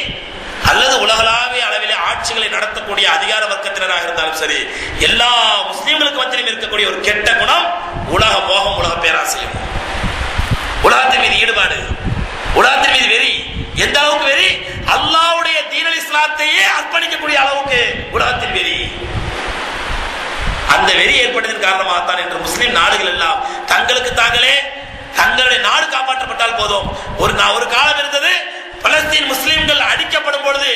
அல்லது உலகளாவிய அளவிலே ஆட்சிகளை நடத்தக்கூடிய அதிகார வர்க்கத்தினராக இருந்தாலும் சரி, எல்லா முஸ்லிம்களுக்கு மத்தியிலும் இருக்கக்கூடிய ஒரு கெட்ட குணம் உலக மோகம், உலக பேராசையும், உலகத்தின் மீது ஈடுபாடு, உலகத்தின் மீது வெறி. எந்த அளவுக்கு வெறி? அல்லாஹ்வுடைய தீனல் இஸ்லாத்தையே அர்ப்பணிக்கக்கூடிய அளவுக்கு உலகத்தின் வெறி. அந்த வெறி ஏற்பட்டதன் காரணமாகத்தான் இன்று முஸ்லிம் நாடுகள் எல்லாம் தங்களுக்கு தாங்களே தங்களுடைய நாடு காப்பாற்றப்பட்டால் போதும். ஒரு காலம் இருந்தது, பலஸ்தீன் முஸ்லிம்கள் அடிக்கப்படும் பொழுது,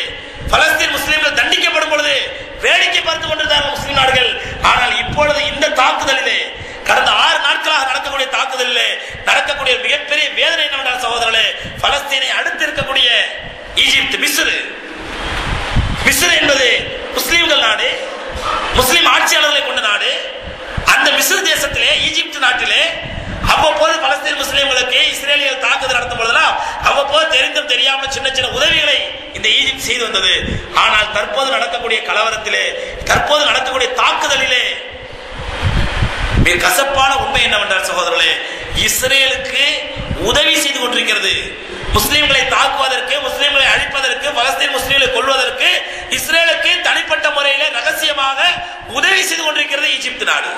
பலஸ்தீன் முஸ்லிம்கள் தண்டிக்கப்படும் பொழுது வேடிக்கை பார்த்துக் கொண்டிருந்தார்கள் முஸ்லிம் நாடுகள். ஆனால் இப்பொழுது இந்த தாக்குதலிலே, கடந்த 6 நாட்களாக நடக்கக்கூடிய தாக்குதலிலே நடக்கக்கூடிய மிகப்பெரிய வேதனை என்னவென்றால் சகோதரர்களே, பலஸ்தீனை அடுத்து இருக்கக்கூடிய ஈஜிப்த், மிஸ்ர் என்பது முஸ்லிம்கள் நாடு, முஸ்லிம் ஆட்சியாளர்களை கொண்ட நாடு. அந்த மிஸ்ர் தேசத்திலே, ஈஜிப்த் நாட்டிலே அவ்வப்போது பலஸ்தீன் முஸ்லிம்களுக்கு இஸ்ரேலியர்கள் தாக்குதல் நடத்தும் பொழுதெல்லாம் அவ்வப்போது தெரிந்தும் தெரியாமல் சின்ன சின்ன உதவிகளை இந்த ஈஜிப்த் செய்து வந்தது. ஆனால் தற்போது நடக்கக்கூடிய கலவரத்திலே, தற்போது நடக்கக்கூடிய தாக்குதலிலே மிக கசப்பான உண்மை என்னவென்றால் சகோதரர்களே, இஸ்ரேலுக்கு உதவி செய்து கொண்டிருக்கிறது. முஸ்லிம்களை தாக்குவதற்கு, முஸ்லிம்களை அழிப்பதற்கு அழிப்பதற்கு, பலஸ்தீன் முஸ்லிம்களை கொல்வதற்கு இஸ்ரேலுக்கு தனிப்பட்ட முறையில் ரகசியமாக உதவி செய்து கொண்டிருக்கிறது ஈஜிப்து நாடு.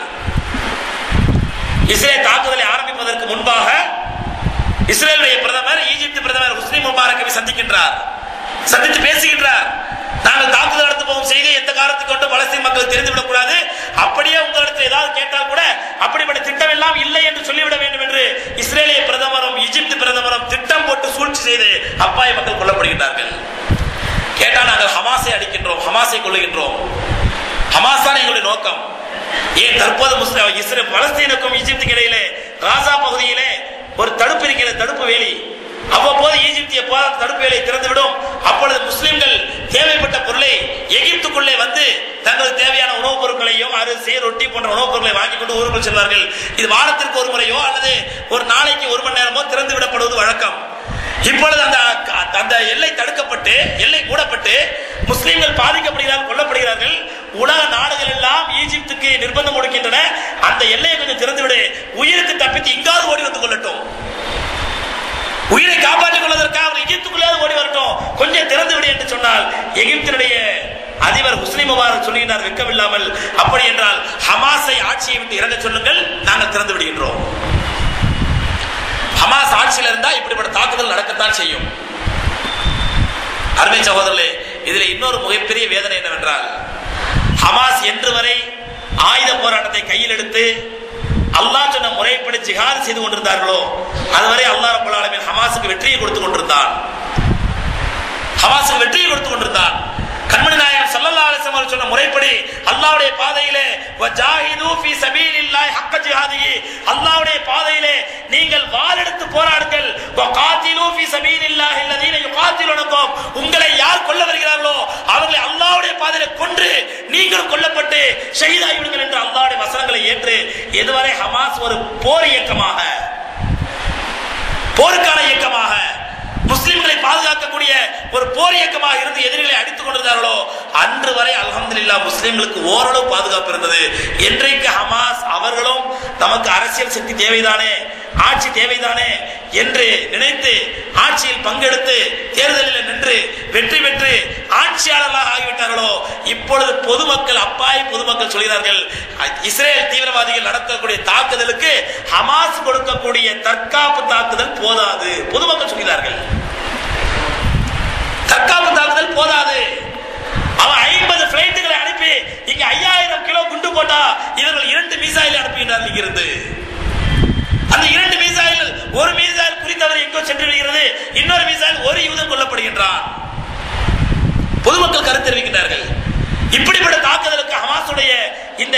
இஸ்ரேல் தாக்குதலை ஆரம்பிப்பதற்கு முன்பாக இஸ்ரேலுடைய பிரதமர் ஈஜிப்து பிரதமர் ஹுஸ்னி முபாரக்கை சந்திக்கின்றார். சந்தித்து பேசுகின்றார். நாங்கள் தாக்குதல் நடத்த போகும் செய்தி எந்த காரணத்துக்கு கொண்டு பலஸ்தீன் மக்கள் தெரிந்துவிடக் கூடாது, அப்படியே உங்களிடத்தில் ஏதாவது கேட்டால் கூட அப்படிப்பட்ட திட்டம் எல்லாம் இல்லை என்று சொல்லிவிட வேண்டும் என்று இஸ்ரேலிய பிரதமரும் ஈஜிப்து பிரதமரும் திட்டம் போட்டு சூழ்ச்சி செய்து அப்பாவி மக்கள் கொல்லப்படுகின்றார்கள். கேட்டால் நாங்கள் ஹமாஸை அடிக்கின்றோம், ஹமாஸை கொல்லுகின்றோம், ஹமாஸ் தான் எங்களுடைய நோக்கம். ஏன் தற்போது பலஸ்தீனுக்கும் ஈஜிப்துக்கு இடையிலே காசா பகுதியிலே ஒரு தடுப்பு இருக்கிறது, தடுப்பு வேலி. அவ்வப்போது ஈஜிப்திய தடுப்பு வேலை திறந்துவிடும். அப்பொழுது முஸ்லிம்கள் தேவைப்பட்ட பொருளை எகிப்துக்குள்ளே வந்து தங்களுக்கு தேவையான உணவுப் பொருட்களையும் அரிசி, ரொட்டி போன்ற உணவுப் பொருட்களை வாங்கி கொண்டு ஊருக்குள் செல்வார்கள். இது வாரத்திற்கு ஒரு முறையோ அல்லது ஒரு நாளைக்கு 1 மணி நேரமோ திறந்து விடப்படுவது வழக்கம். இப்பொழுது அந்த எல்லை தடுக்கப்பட்டு, எல்லை மூடப்பட்டு முஸ்லிம்கள் பாதிக்கப்படுகிறார்கள், கொல்லப்படுகிறார்கள். உலக நாடுகள் எல்லாம் ஈஜிப்துக்கு நிர்பந்தம் கொடுக்கின்றன, அந்த எல்லையை கொஞ்சம் திறந்துவிடு, உயிருக்கு தப்பித்து இங்காவது ஓடி வந்து கொள்ளட்டும், உயிரை காப்பாற்றிக் கொள்வதற்காக அவர் எகிப்துக்குள்ளே ஓடி வரட்டும், கொஞ்சம் திறந்து விடு என்று சொன்னால் எகிப்தினுடைய அதிபர் ஹுஸ்னி முபாரக் சொல்லுகிறார் வெட்கமில்லாமல், அப்படி என்றால் ஹமாஸை ஆட்சியை விட்டு இறங்க சொல்லுங்கள், நாங்கள் திறந்து விடுகின்றோம். ஹமாஸ் ஆட்சியில் இருந்தால் இப்படிப்பட்ட தாக்குதல் நடக்கத்தான் செய்யும். அருமை சகோதரர்களே, இதில் இன்னொரு மிகப்பெரிய வேதனை என்னவென்றால், ஹமாஸ் என்று வரை ஆயுத போராட்டத்தை கையில் எடுத்து அல்லாஹ் சொன்ன முறைப்படி ஜிஹாத் செய்து கொண்டிருந்தார்களோ அதுவரை அல்லாஹ் ரப்பல் ஆலமீன் ஹமாஸுக்கு வெற்றியை கொடுத்துக் கொண்டிருந்தான். ஹமாஸுக்கு வெற்றியை கொடுத்துக் கொண்டிருந்தான். கண்மணி நாயகம் ஸல்லல்லாஹு அலைஹி வஸல்லம் சொன்ன முறைப்படி அல்லாஹ்வுடைய பாதையிலே வஜாஹிது ஃபீ சபீலில்லாஹி ஹக்க ஜிஹாதிஹி, அல்லாஹ்வுடைய பாதையிலே நீங்கள் வாள் எடுத்து போராடுங்கள். வகாதிலு ஃபீ சபீலில்லாஹி அல்லதீன யுகாதிலுனகும், உங்களை யார் கொல்ல வருகிறார்களோ அவர்களை அல்லாஹ்வுடைய பாதையிலே கொன்று நீங்களும் கொல்லப்பட்டு ஷஹீதாகி விடுங்கள் என்று அல்லாஹ்வுடைய வசனங்களை ஏற்று எதுவரை ஹமாஸ் ஒரு போர் இயக்கமாக, போருக்கான இயக்கமாக, முஸ்லிம்களை பாதுகாக்கக்கூடிய ஒரு போர் இயக்கமாக இருந்து எதிரிகளை அடித்துக் கொண்டிருந்தார்களோ அன்று வரை அல்ஹம்துலில்லாஹ் முஸ்லிம்களுக்கு ஓரளவு பாதுகாப்பு இருந்தது. என்றைக்கு ஹமாஸ் அவர்களும் நமக்கு அரசியல் சக்தி தேவைதானே, ஆட்சி தேவைதானே என்று நினைத்து ஆட்சியில் பங்கெடுத்து தேர்தலில் நின்று வெற்றி பெற்று ஆட்சியாளர்களாக ஆகிவிட்டார்களோ இப்பொழுது பொதுமக்கள், அப்பாவி பொதுமக்கள் சொல்கிறார்கள், இஸ்ரேல் தீவிரவாதிகள் நடத்தக்கூடிய தாக்குதலுக்கு ஹமாஸ் கொடுக்கக்கூடிய தற்காப்பு தாக்குதல் போதாது. பொதுமக்கள் சொல்கிறார்கள் தற்காப்பு தாக்குதல் போதாது. அவன் 50 பிளைட்டுகளை அனுப்பி இங்க 5000 கிலோ குண்டு போட்டா இவர்கள் 2 மிசைல் அனுப்புகின்றார்கள் இங்கிருந்து. அந்த 2 மிசைல்கள், ஒரு மிசைல் குறித்தவர் எங்கோ சென்று விடுகிறது, இன்னொரு மிசைல் ஒரு யூதன் கொல்லப்படுகின்றான். பொதுமக்கள் கருத்து தெரிவிக்கின்றார்கள். இப்படிப்பட்ட தாக்குதலுக்கு ஹமாஸுடைய இந்த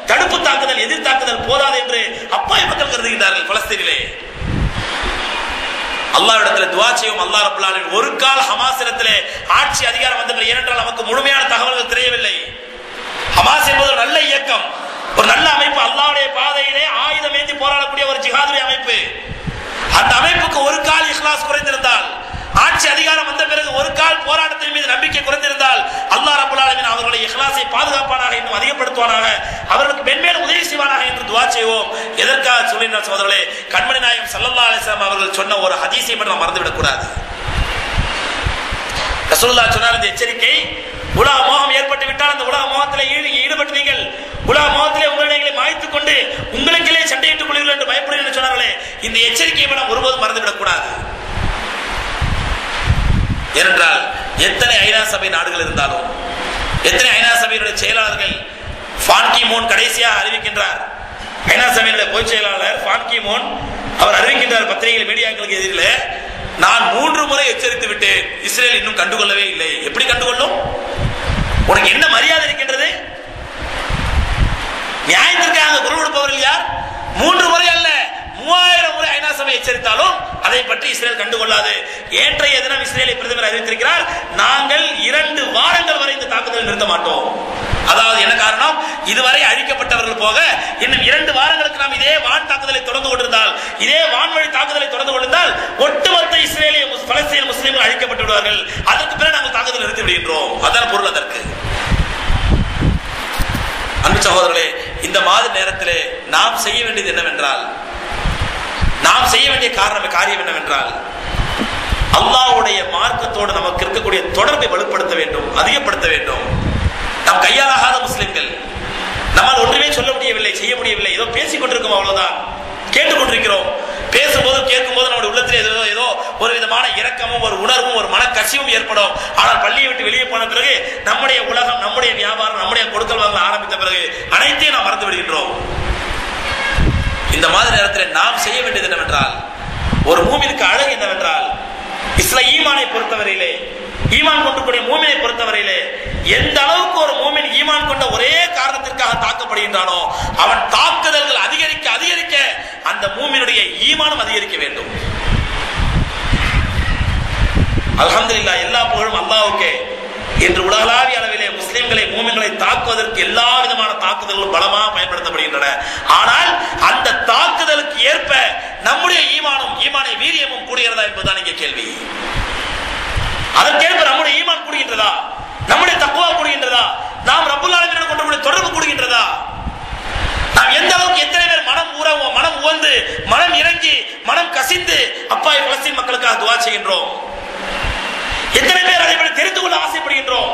தடுப்பு தாக்குதல், எதிர் தாக்குதல் போதாது என்று அப்பாவி மக்கள் கருதுகின்றார்கள். பலஸ்தீனிலே அல்லாஹ்விடத்தில் துஆ செய்வோம். அல்லாஹ் ரப்பல் ஆலமீன் ஒரு கால் ஹமாஸ் இடத்திலே ஆட்சி அதிகாரம் வந்த பிறகு, ஏனென்றால் நமக்கு முழுமையான தகவல்கள் தெரியவில்லை. ஹமாஸ் என்பது ஒரு நல்ல இயக்கம், ஒரு நல்ல அமைப்பு, அல்லாஹ்வுடைய பாதையிலே ஆயுதம் ஏந்தி போராடக்கூடிய ஒரு ஜிஹாதுடைய அமைப்பு. அந்த அமைப்புக்கு ஒரு கால் இஹ்லாஸ் குறைந்திருந்தால், ஆட்சி அதிகாரம் வந்த பிறகு ஒரு கால் போராட்டத்தின் மீது நம்பிக்கை குறைந்திருந்தால் அல்லாஹ் ரப்பல் ஆலமீன் அவர்களுடைய இஹ்லாஸை பாதுகாப்பானாக, இன்னும் அதிகப்படுத்துவானாக, அவர்களுக்கு மென்மேலும் உதவி செய்வானாக என்று துஆ செய்வோம். எதற்காக சொல்லினார் சகோதரர்களே, கண்மணி நாயகம் ஸல்லல்லாஹு அலைஹி வஸல்லம் அவர்கள் சொன்ன ஒரு ஹதீஸை மட்டும் நாம் மறந்துவிடக் கூடாது. ரசூலுல்லாஹ் சொன்னார், இந்த எச்சரிக்கை, உலக மோகம் ஏற்பட்டு விட்டால் அந்த உலக மோகத்திலே ஈடுபட்டு நீங்கள் உலக மோகத்திலே உங்களை மாய்த்துக் கொண்டு உங்களுக்கிலே சண்டையிட்டுக் கொள்வீர்கள் என்று பயப்படுகிறீர்கள் என்று சொன்னார்களே, இந்த எச்சரிக்கையை நாம் ஒருபோதும் மறந்துவிடக் கூடாது. ஏனென்றால் எத்தனை ஐநா சபை நாடுகள் இருந்தாலும், எத்தனை ஐநா சபையினுடைய செயலாளர்கள், பான் கி மூன் கடைசியாக அறிவிக்கின்றார், ஐநா சபையினுடைய பொதுச் செயலாளர் பான் கி மூன் அவர் அறிவிக்கின்றார் பத்திரிகைகள் மீடியாக்களுக்கு எதிரில், நான் 3 முறை எச்சரித்து விட்டேன், இஸ்ரேல் இன்னும் கண்டுகொள்ளவே இல்லை. எப்படி கண்டுகொள்ளும்? உனக்கு என்ன மரியாதை இருக்கின்றது? நியாயத்திற்காக குரல் கொடுப்பவர்கள் யார்? 3 முறை அல்ல, 3000 முறை ஐநா சபை எச்சரித்தாலும் அதை பற்றி இஸ்ரேல் கண்டுகொள்ளாது. ஏற்றைய தினம் இஸ்ரேலை பிரதமர் அறிவித்திருக்கிறார், நாங்கள் 2 வாரங்கள் வரை இந்த தாக்குதலை நிறுத்த மாட்டோம். அதாவது என்ன காரணம்? இதுவரை அழிக்கப்பட்டவர்கள் போக இன்னும் 2 வாரங்களுக்கு நாம் இதே வான் தாக்குதலை தொடர்ந்து கொண்டிருந்தால், இதே வான்வழி தாக்குதலை தொடர்ந்து கொண்டிருந்தால் ஒட்டுமொத்த இஸ்ரேலிய பலஸ்தீன முஸ்லிம்கள் அழிக்கப்பட்டு விடுவார்கள். அதற்கு பிறகு நாங்கள் தாக்குதல் நிறுத்தி விடுகின்றோம். அதான் பொருள். அதற்கு அன்பு சகோதரர்களே, இந்த மாதிரி நேரத்திலே நாம் செய்ய வேண்டியது என்னவென்றால், நாம் செய்ய வேண்டிய காரியம் என்னவென்றால், அல்லாஹ்வுடைய மார்க்கத்தோடு நமக்கு இருக்கக்கூடிய தொடர்பை வலுப்படுத்த வேண்டும், அதிகப்படுத்த வேண்டும். நாம் கையாளாகாத முஸ்லிம்கள், நம்மால் ஒன்றுமே சொல்ல முடியவில்லை, செய்ய முடியவில்லை, ஏதோ பேசிக் கொண்டிருக்கோம், அவ்வளவுதான், கேட்டுக்கொண்டிருக்கிறோம். பேசும்போது கேட்கும் போது நம்முடைய உள்ளத்தில் ஏதோ ஒரு விதமான இரக்கமும் ஒரு உணர்வும் ஒரு மனக்கசிவும் ஏற்படும். ஆனால் பள்ளியை விட்டு வெளியே போன பிறகு நம்முடைய உலகம், நம்முடைய வியாபாரம், நம்முடைய கொடுக்கல் வாங்கல் ஆரம்பித்த பிறகு அனைத்தையும் நாம் மறந்து விடுகின்றோம். இந்த மாதிரி நேரத்தில் நாம் செய்ய வேண்டியது என்னவென்றால், ஒரு மூமினுக்கு அழகு என்னவென்றால், ஈமானை பொறுத்தவரையிலே, ஈமான் கொண்டக்கூடிய மூமினை பொறுத்தவரையிலே எந்த அளவுக்கு ஒரு மூமின் ஈமான் கொண்ட ஒரே காரணத்திற்காக தாக்கப்படுகின்றானோ அவன் தாக்குதல்கள் அதிகரிக்க அதிகரிக்க அந்த மூமினுடைய ஈமானும் அதிகரிக்க வேண்டும். அல்ஹம்துலில்லாஹ், எல்லா புகழும் அல்லாஹ்வுக்கே. இன்று உலகளாவிய அளவிலே முஸ்லிம்களை, மூமின்களை தாக்குவதற்கு எல்லா விதமான தாக்குதல்களும் பலமாக பயன்படுத்தப்படுகின்றன. ஆனால் அந்த தாக்குதலுக்கு ஏற்ப நம்முடைய ஈமானை வீரியமும் கூடுகிறதா என்பதுதான் இங்கே கேள்வி. அதற்கேற்ப நம்முடைய ஈமான் கூடுகின்றதா? நம்முடைய தக்வா கூடுகின்றதா? நாம் ரப்புல் ஆலமீனோடு கொண்டக்கூடிய தொடர்பு கூடுகின்றதா? நாம் எந்த அளவுக்கு எத்தனை பேர் மனம் உவந்து, மனம் இறங்கி, மனம் கசிந்து அப்பாய் பலஸ்தீன் மக்களுக்காக துஆ செய்கின்றோம்? எத்தனை பேர் அதை பற்றி தெரிந்து கொள்ள ஆசைப்படுகின்றோம்?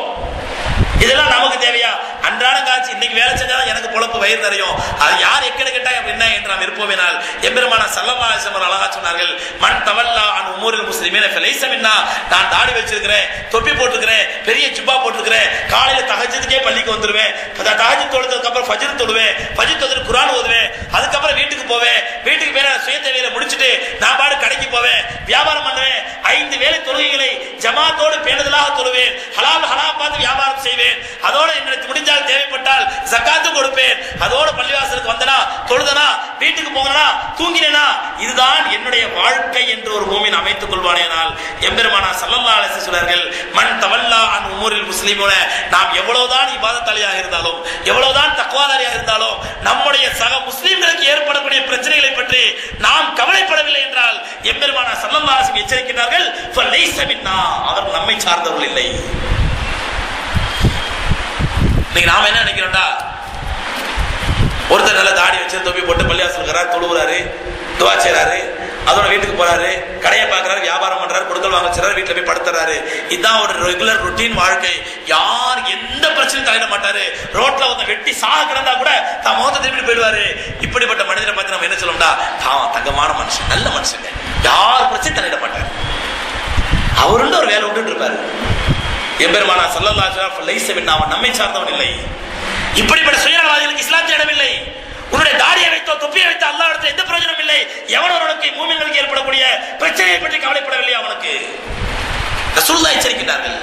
இதெல்லாம் நமக்கு தேவையா? அன்றாட காட்சி, இன்னைக்கு வேலை செஞ்சாதான் எனக்கு பொழப்பு வயிறு நிறையும், அது யார் எக்கட கேட்டா என்ன என்று நாம் இருப்போமேனால் எம்பெருமானார் ஸல்லல்லாஹு அலைஹி வஸல்லம் அழகா சொன்னார்கள், மன் தவல்லா அன் உமூரில் முஸ்லிமீன ஃபலைஸ மின்னா. நான் தாடி வச்சிருக்கிறேன், தொப்பி போட்டுக்கிறேன், பெரிய ஜுப்பா போட்டுக்கிறேன், காலையில தஹஜ்ஜுக்கே பள்ளிக்கு வந்துருவேன், தஹஜ்ஜுத் தொழுததுக்கு அப்புறம் ஃபஜ்ர் தொழுவேன், ஃபஜ்ர் தொழுது குர்ஆன் ஓதுவேன், அதுக்கப்புறம் வீட்டுக்கு போவேன், வீட்டுக்கு மேல சுய தேவையில முடிச்சிட்டு நான் பாடு கடைக்கு போவேன், வியாபாரம் பண்ணுவேன், 5 வேளை தொழுகைகளை ஜமாத்தோடு பேணுதலாக தொழுவேன், ஹலால் ஹராம் பார்த்து வியாபாரம் செய்வேன், அதோட எனக்கு முடிஞ்சால் தேவைப்பட்டால் ஜகாத்து கொடுப்பேன், அதோட பள்ளிவாசலுக்கு வந்தனா, தொழுதனா, வீட்டுக்கு போகனா, தூங்கினேனா, இதுதான் என்னுடைய வாழ்க்கை என்று ஒரு மூமின் அமைத்துக் கொள்வானேனால் எம்பெருமானார் ஸல்லல்லாஹு அலைஹி வஸல்லம் சொல்றார்கள், மன் தவல்லா அன் உமூரில் முஸ்லிமூன. நாம் எவ்வளவுதான் இபாதத்தாலியாக இருந்தாலும், எவ்வளவுதான் தக்வாதாரியாக இருந்தாலும், நம்முடைய சக முஸ்லிம்களுக்கு ஏற்படக்கூடிய பிரச்சனைகளை பற்றி நாம் கவலைப்படவில்லை என்றால் எம்பெருமானார் ஸல்லல்லாஹு அலைஹி வஸல்லம் எச்சரிக்கிறார்கள், ஃபலைஸ மின்னா. அவர் நம்மை சார்ந்தவர்கள் இல்லை. நாம என்ன நினைக்கிறோம்டா, ஒருத்தர் நல்ல தாடி வச்சு தொப்பி போட்டு பள்ளிவாசல் தொழுகிறாரு, துவா செய்றாரு, அதோட வீட்டுக்கு போறாரு, கடையை பார்க்கறாரு, வியாபாரம் பண்றாரு, கொடுக்கல் வாங்க செய்றாரு, வீட்டுல போய் படுத்துறாரு. இதுதான் ஒரு ரெகுலர் ரொட்டீன் வாழ்க்கை. யார் எந்த பிரச்சனையும் தலையிட மாட்டாரு. ரோட்ல வந்து வெட்டி சாக கிடந்தா கூட தான் முகத்தை திருப்பி போயிடுவாரு. இப்படிப்பட்ட மனிதரை பார்த்து நம்ம என்ன சொல்லணும்டா, தங்கமான மனுஷன், நல்ல மனுஷன், யார் பிரச்சனையும் தலையிட மாட்டாரு, அவருண்டு ஒரு வேலை விட்டு இருப்பாரு. எம்பெருமானார் ஸல்லல்லாஹு அலைஹி வஸல்லம் லைஸ மின்னா, அவன் நம்மை சார்ந்தவன் இல்லை. இப்படிப்பட்ட சுயநலவாதிகளுக்கு இஸ்லாத்தில் இடமில்லை. உன்னுடைய தாடியை வைத்தோ தொப்பியை வைத்தோ அல்லாஹ் இடத்தில் எந்த பிரயோஜனம் இல்லை. எவனவனுக்கு மூமின்களுக்கு ஏற்படக்கூடிய பிரச்சனையை பற்றி கவலைப்படவில்லை அவனுக்கு ரசூலுல்லாஹ் எச்சரிக்கிறார்கள்,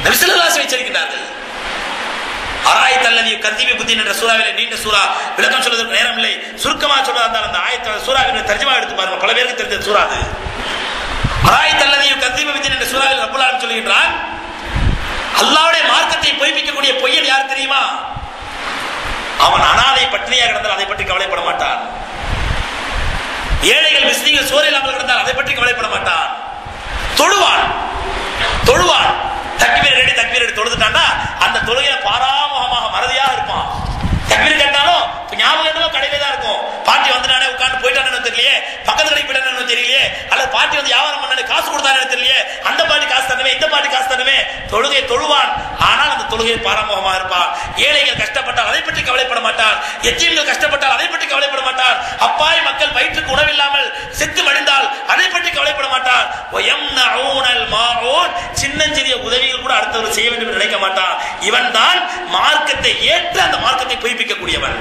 நபி ஸல்லல்லாஹு அலைஹி வஸல்லம் எச்சரிக்கிறார்கள். ஆயத் அல்லதி கத்திபி புத்தின் என்ற சூறாவிலே நீண்ட சூறா, விளக்கம் சொல்வதற்கு நேரம் இல்லை, சுருக்கமாக சொல்றதா இருந்தால் அந்த ஆயத் சூறாவின் தர்ஜுமா எடுத்து பாருங்க, பல பேருக்கு தெரிஞ்ச சூறா அது. ஆயத் அல்லதி கத்திபி புத்தின் என்ற சூறாவில் ரப்பல் ஆலமீன் சொல்கிறான், அல்லாஹ்வுடைய மார்க்கத்தை பொய்ப்பிக்கக்கூடிய பொய்யன் யார் தெரியுமா? அவன் அனாதை பட்டினியாக கிடந்தால் அதை பற்றி கவலைப்பட மாட்டான். ஏழைகள் மிஸ்கின்கள் சோறு இல்லாமல் கிடந்தால் அதை பற்றி கவலைப்பட மாட்டான். தொழுவான், தக்பீர் எடுத்து தொழுதுட்டான்னா அந்த தொழுகையில பாராமுகமாக மறதியாக இருப்பான். தக்பீர் கேட்டாலும் ஞாபகம் என்னவோ கடையிலே தான் இருக்கும். பாட்டி வந்துட்டானே உட்காந்து போயிட்டானு தெரியலையே, பக்கத்து கடைக்கு போயிட்டானு தெரியலையே, அல்லது பாட்டி வந்து வியாபாரம் பண்ணானே காசு கொடுத்தானே தெரியலையே, அந்த பாட்டி காசு தரணுமே, இந்த பாட்டி காசு தரணுமே. தொழுகை தொழுவான், ஆனால் அந்த தொழுகை பாராமுகமாக இருப்பான். ஏழைகள் கஷ்டப்பட்டால் அதை பற்றி கவலைப்பட மாட்டான். எத்தீம்கள் கஷ்டப்பட்டால் அதை பற்றி கவலைப்பட மாட்டான். அப்பாய் மக்கள் வயிற்றுக்கு உணவில்லாமல் செத்து மடிந்தால் அதை பற்றி கவலைப்பட மாட்டான். சின்னஞ்சிறிய உதவிகள் கூட அடுத்தவர்கள் செய்ய வேண்டும் என்று நினைக்க மாட்டான். இவன் தான் மார்க்கத்தை ஏற்று அந்த மார்க்கத்தை பொய்ப்பிக்கக்கூடியவன்.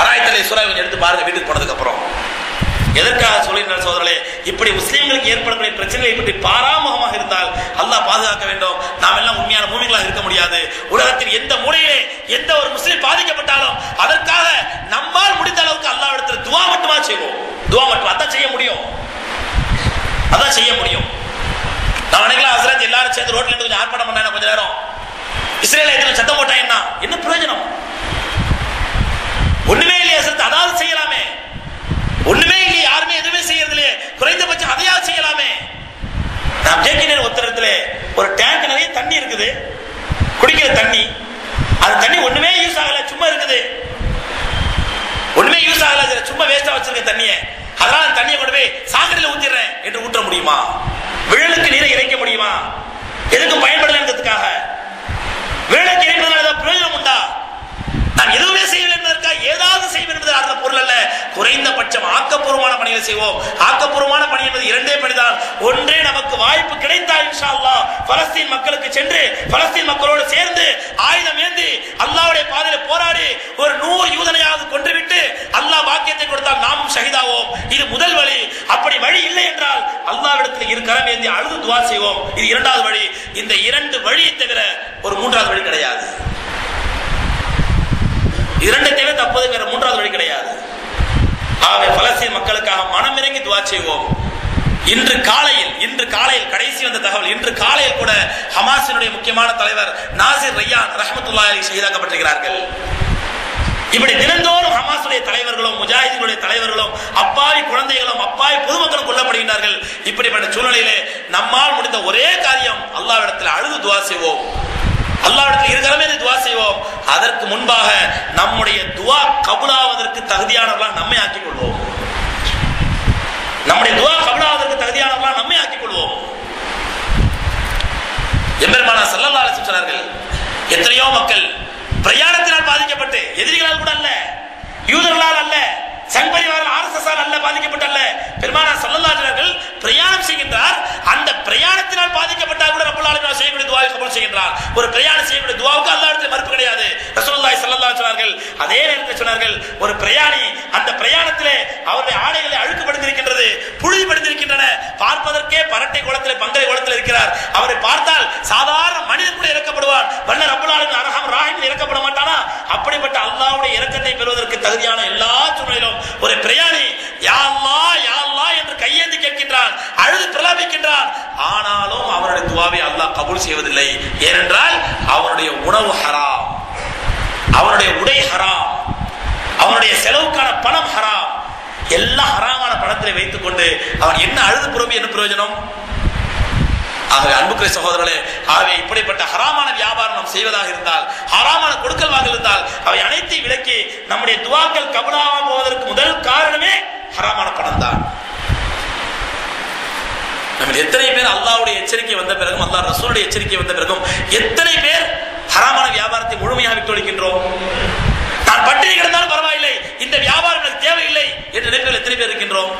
ஆராய்த்தலை சூறா கொஞ்சம் எடுத்து பாருங்க வீட்டுக்கு போனதுக்கு அப்புறம். எதற்காக சொல்லுகின்ற சோதரர்களே, இப்படி முஸ்லிம்களுக்கு ஏற்படக்கூடிய பிரச்சனைகளை பற்றி பாராமுகமாக இருந்தால் அல்லாஹ் பாதுகாக்க வேண்டும். நாம் எல்லாம் உண்மையான மூமின்களாக இருக்க முடியாது. உலகத்தில் எந்த மூலையிலே எந்த ஒரு முஸ்லிம் பாதிக்கப்பட்டாலும் அதற்காக நம்மால் முடிந்த அளவுக்கு அல்லாஹ்விடத்தில் துஆ மட்டுமா செய்வோம். துஆ மட்டும் அதான் செய்ய முடியும், அதான் செய்ய முடியும். நான் நினைக்கலாம் ஹஸ்ரத் எல்லாரும் சேர்ந்து ரோட்ல இருந்து கொஞ்சம் ஆர்ப்பாட்டம் பண்ணாங்க, கொஞ்ச நேரம் இஸ்ரேல் எதிர சத்தம் போட்டா என்ன பிரயோஜனம்? ஒண்ணுமே இல்லையா ஹஸ்ரத்? அதாவது செய்யலாமே. ஒண்ணுமே இல்லையே, யாருமே எதுவுமே செய்யறது இல்லையே, குறைந்தபட்சம் அதையாவது செய்யலாமே. நான் கேட்கிறேன், ஒருத்தரத்துல ஒரு டேங்க் நிறைய தண்ணி இருக்குது, குடிக்கிற தண்ணி, அந்த தண்ணி ஒண்ணுமே யூஸ் ஆகல, சும்மா இருக்குது, ஒண்ணுமே யூஸ் ஆகல, சும்மா வேஸ்டா வச்சிருக்க தண்ணியை அதனால தண்ணியை கொண்டு போய் சாக்கடையில ஊத்திடுறேன் என்று ஊற்ற முடியுமா? விழலுக்கு நீரை இறைக்க முடியுமா? எதுக்கும் பயன்படலைங்கிறதுக்காக விழலுக்கு இறைப்பதனால ஏதாவது பிரயோஜனம் உண்டா? நான் எதுவுமே செய்யவில்லை என்பதற்காக ஏதாவது செய்வேன் என்பது அந்த பொருள் அல்ல. குறைந்தபட்சம் ஆக்கப்பூர்வமான பணிகளை செய்வோம். ஆக்கப்பூர்வமான பணி என்பது இரண்டே பணிதான். ஒன்றே, நமக்கு வாய்ப்பு கிடைத்தால் இன்ஷா அல்லாஹ் பலஸ்தீன் மக்களுக்கு சென்று பலஸ்தீன் மக்களோடு சேர்ந்து ஆயுதம் ஏந்தி அல்லாஹ்வுடைய பாதையில் போராடி ஒரு 100 யூதனையாவது கொன்றுவிட்டு அல்லாஹ் பாக்கியத்தை கொடுத்தால் நாமும் ஷஹீதாவோம். இது முதல் வழி. அப்படி வழி இல்லை என்றால் அல்லாஹ்விடத்தில் இரு கரம் ஏந்தி அழுது துஆ செய்வோம். இது இரண்டாவது வழி. இந்த இரண்டு வழியை தவிர ஒரு மூன்றாவது வழி கிடையாது. இரண்டு தேவை தப்பது, வேற மூன்றாவது வழி கிடையாது. ஆகவே பலஸ்தீன் மக்களுக்காக மனமிறங்கி துஆ செய்வோம். இன்று காலையில் கடைசி வந்த தகவல், இன்று காலையில் கூட ஹமாஸினுடைய முக்கியமான தலைவர் நாசிர் ரய்யான் ரஹ்மத்துல்லாஹி அலைஹி ஷஹீதாக்கப்பட்டிருக்கிறார்கள். இப்படி தினந்தோறும் ஹமாஸுடைய தலைவர்களும் முஜாஹிதீன்களுடைய தலைவர்களும் அப்பாவி குழந்தைகளும் அப்பாவி பொதுமக்களும் கொல்லப்படுகிறார்கள். இப்படிப்பட்ட சூழ்நிலையிலே நம்மால் முடிந்த ஒரே காரியம் அல்லாஹ்விடத்தில் அழுது துஆ செய்வோம். அல்லாஹ்விடத்தில் இருக்கிறமே துஆ செய்வோம். அதற்கு முன்பாக நம்முடைய துஆ கபூலாவதற்கு தகுதியானவர்களாக நம்மை ஆக்கிக் கொள்வோம். நம்முடைய துஆ கபூலாவதற்கு தகுதியானவர்களாக நம்மை ஆக்கிக் கொள்வோம். எம்பெருமானார் ஸல்லல்லாஹு அலைஹி வஸல்லம் சொன்னார்கள், எத்தனையோ மக்கள் பிரயாணத்தினால் பாதிக்கப்பட்டு, எதிரிகளால் கூட அல்ல, யூதர்களால் அல்ல, சங்பரிவாரால் RSS அல்ல பாதிக்கப்பட்டல்ல, பெருமானார் ஸல்லல்லாஹு அலைஹி வஸல்லம் பிரயாணம் செய்கின்றார். அந்த பிரயாணத்தினால் பாதிக்கப்பட்டால் கூட ரப்பல் ஆலமீன் செய்யக்கூடிய துஆவை கபூல் செய்கின்றார். ஒரு பிரயாணம் செய்யக்கூடிய துஆவுக்கு அல்லாஹ்விடத்தில் மறுப்பு கிடையாது. ரசூலுல்லாஹி ஸல்லல்லாஹு அலைஹி வஸல்லம் அதே நேரத்தில் சொன்னார்கள், ஒரு பிரயாணி அந்த பிரயாணத்திலே அவருடைய ஆடைகளை அழுக்குப்படுத்தியிருக்கின்றது, புழுதிப்படுத்தியிருக்கின்றன, பார்ப்பதற்கே பரட்டை குளத்திலே பங்கரை குளத்தில் இருக்கிறார். அவரை பார்த்தால் சாதாரண மனிதன் கூட இறக்கப்படுவான். வல்ல ரப்பல் ஆலமீன் அர்ஹம் ராஹிம் இறக்கப்பட மாட்டானா? அப்படிப்பட்ட அல்லாஹ்வுடைய இரக்கத்தை பெறுவதற்கு தகுதியான எல்லா சூழ்நிலையிலும் ஒரு பிரயாணி யா அல்லாஹ் யா அல்லாஹ் என்று கையேந்தி கேட்கின்றான், அழுது பிரலாபிக்கின்றான். ஆனாலும் அவருடைய துஆவை அல்லாஹ் கபூல் செய்வதில்லை. ஏனென்றால் அவனுடைய உணவு ஹராம், அவனுடைய உடை ஹராம், அவனுடைய செலவுக்கான பணம் ஹராம். எல்லாம் ஹராமான பணத்தை வைத்துக் கொண்டு அவன் என்ன அழுது புறம்பி என்ன பிரயோஜனம்? ஆகவே அன்புக்குரிய சகோதரர்களே, ஆகவே இப்படிப்பட்ட ஹராமான வியாபாரம் நாம் செய்வதாக இருந்தால், ஹராமான கொடுக்கல் வாங்கல் இருந்தால், அவை அனைத்தையும் விலக்கி நம்முடைய துஆக்கள் கபூலாக போவதற்கு முதல் காரணமே ஹராமான பணம் தான். நம்ம எத்தனை பேர் அல்லாஹ்வுடைய எச்சரிக்கை வந்த பிறகும், அல்லாஹ் ரசூலுடைய எச்சரிக்கை வந்த பிறகும் எத்தனை பேர் ஹராமான வியாபாரத்தை முழுமையாக விட்டொழிக்கின்றோம்? நான் பட்டினி கிடந்தாலும் பரவாயில்லை, இந்த வியாபாரம் எனக்கு தேவையில்லை என்று நினைப்பில் எத்தனை பேர் இருக்கின்றோம்?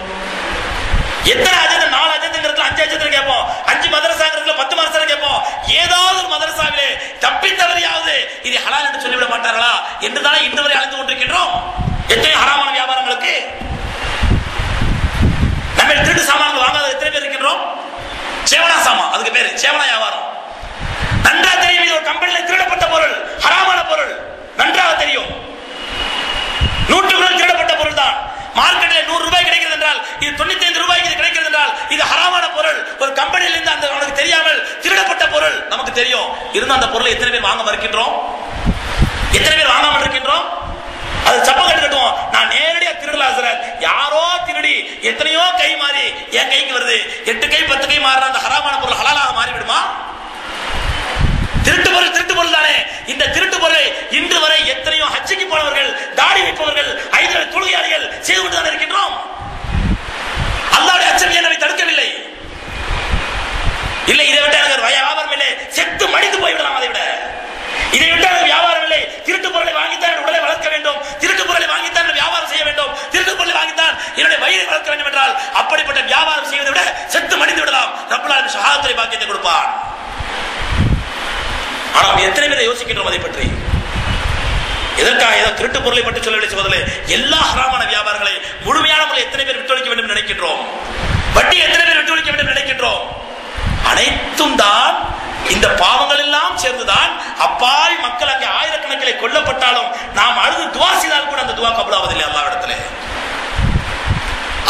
எத்தனை அஜந்தம், 4 அஜந்தங்கிறதுல 5 அஜந்தம் கேட்போம், 5 மதரசாங்கிறதுல 10 மதரசா கேட்போம். ஏதாவது ஒரு மதரசாவிலே தப்பி தவறியாவது இது ஹலால் என்று சொல்லிவிட மாட்டார்களா என்றுதானே இன்று வரை அழைத்து கொண்டிருக்கின்றோம். எத்தனை ஹராமான வியாபாரங்களுக்கு நம்ம திருட்டு சாமான்கள் வாங்காத எத்தனை பேர் இருக்கின்றோம்? சேவனா சாமான், அதுக்கு பேரு சேவனா வியாபாரம். நன்றா தெரியும், இது ஒரு கம்பெனியில் திருடப்பட்ட பொருள், ஹராமான பொருள், நன்றாக தெரியும். 100 திருடப்பட்ட பொருள் தான். மார்க்கெட்டில் 100 ரூபாய் கிடைக்கிறது என்றால் இது 95 ரூபாய்க்கு கிடைக்கிறது என்றால் இது ஹராமான பொருள். ஒரு கம்பெனியில் இருந்து அந்த அவனுக்கு தெரியாமல் திருடப்பட்ட பொருள் நமக்கு தெரியும். இருந்தால் அந்த பொருளை எத்தனை பேர் வாங்க மறுக்கின்றோம்? எத்தனை பேர் வாங்காமல் இருக்கின்றோம்? அது சப்ப கட்டுவோம். நான் நேரடியா திருடல ஹசரத், யாரோ திருடி எத்தனையோ கை மாறி என் கைக்கு வருது, 8 கை 10 கை மாறின அந்த ஹராமான பொருள் ஹலாலாக மாறிவிடுமா? திருட்டு பொருள் தானே. இந்த திருட்டு பொருளை இன்று வரை எத்தனையோ ஹஜ்ஜுக்கு போனவர்கள், தாடி வைப்பவர்கள், 5 தொழுகையாளிகள் செய்து கொண்டு தான் இருக்கின்றோம். அல்லாஹ்வுடைய அச்சம் என்னை தடுக்கவில்லை. இல்லை, இதை விட்டு எனக்கு வியாபாரம் இல்லை, செத்து மடிந்து போய்விடலாம். அதை விட இதை விட்டு எனக்கு வியாபாரம் இல்லை. திருட்டு பொருளை வாங்கித்தான் உடலை வளர்க்க வேண்டும், திருட்டு பொருளை வாங்கித்தான் வியாபாரம் செய்ய வேண்டும், திருட்டு பொருளை வாங்கித்தான் என்னுடைய வயிறை வளர்க்க வேண்டும் என்றால் அப்படிப்பட்ட வியாபாரம் செய்வதை விட செத்து மடிந்து விடலாம். ரப்பல் ஆலமீன் ஷஹாதத்துடைய பாக்கியத்தை கொடுப்பான். ஆனால் எத்தனை பேரை யோசிக்கின்றோம் அதை பற்றி? எதற்காக ஏதோ திருட்டு பொருளை பற்றி சொல்லவில்லை சகோதரர்களே. எல்லா ஹராமான வியாபாரங்களை முழுமையான முறையில் எத்தனை பேர் விட்டொழிக்க வேண்டும் என்று நினைக்கின்றோம்? வட்டி எத்தனை பேர் விட்டொழிக்க வேண்டும் என்று நினைக்கின்றோம்? அனைத்தும் தான் இந்த பாவங்கள் எல்லாம் சேர்ந்துதான் அப்பாவி மக்கள் அங்கே ஆயிரக்கணக்கிலே கொல்லப்பட்டாலும் நாம் அழுது துஆ செய்தால் கூட அந்த துஆ கபூலாவதில்லை அல்லாஹ்விடத்திலே.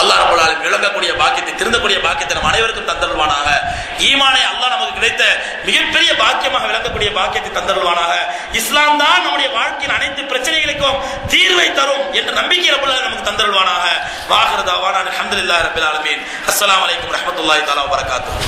அல்லாஹ் ரப்பல் ஆலமீன் விளங்கக்கூடிய பாக்கியத்தை, திருந்தக்கூடிய பாக்கியத்தை நம் அனைவருக்கும் தந்தருள்வானாக. ஈமானை அல்லாஹ் நமக்கு கிடைத்த மிகப்பெரிய பாக்கியமாக விளங்கக்கூடிய பாக்கியத்தை தந்தருள்வானாக. இஸ்லாம் தான் நம்முடைய வாழ்க்கையின் அனைத்து பிரச்சனைகளுக்கும் தீர்வை தரும் என்ற நம்பிக்கை ரப்பல் ஆலமீன் நமக்கு தந்தருள்வானாக. வாஹிரு தஅவானா அல்ஹம்துலில்லாஹி ரப்பில் ஆலமீன். அஸ்ஸலாமு அலைக்கும் வரஹ்மத்துல்லாஹி தஆலா வபரகாத்துஹு.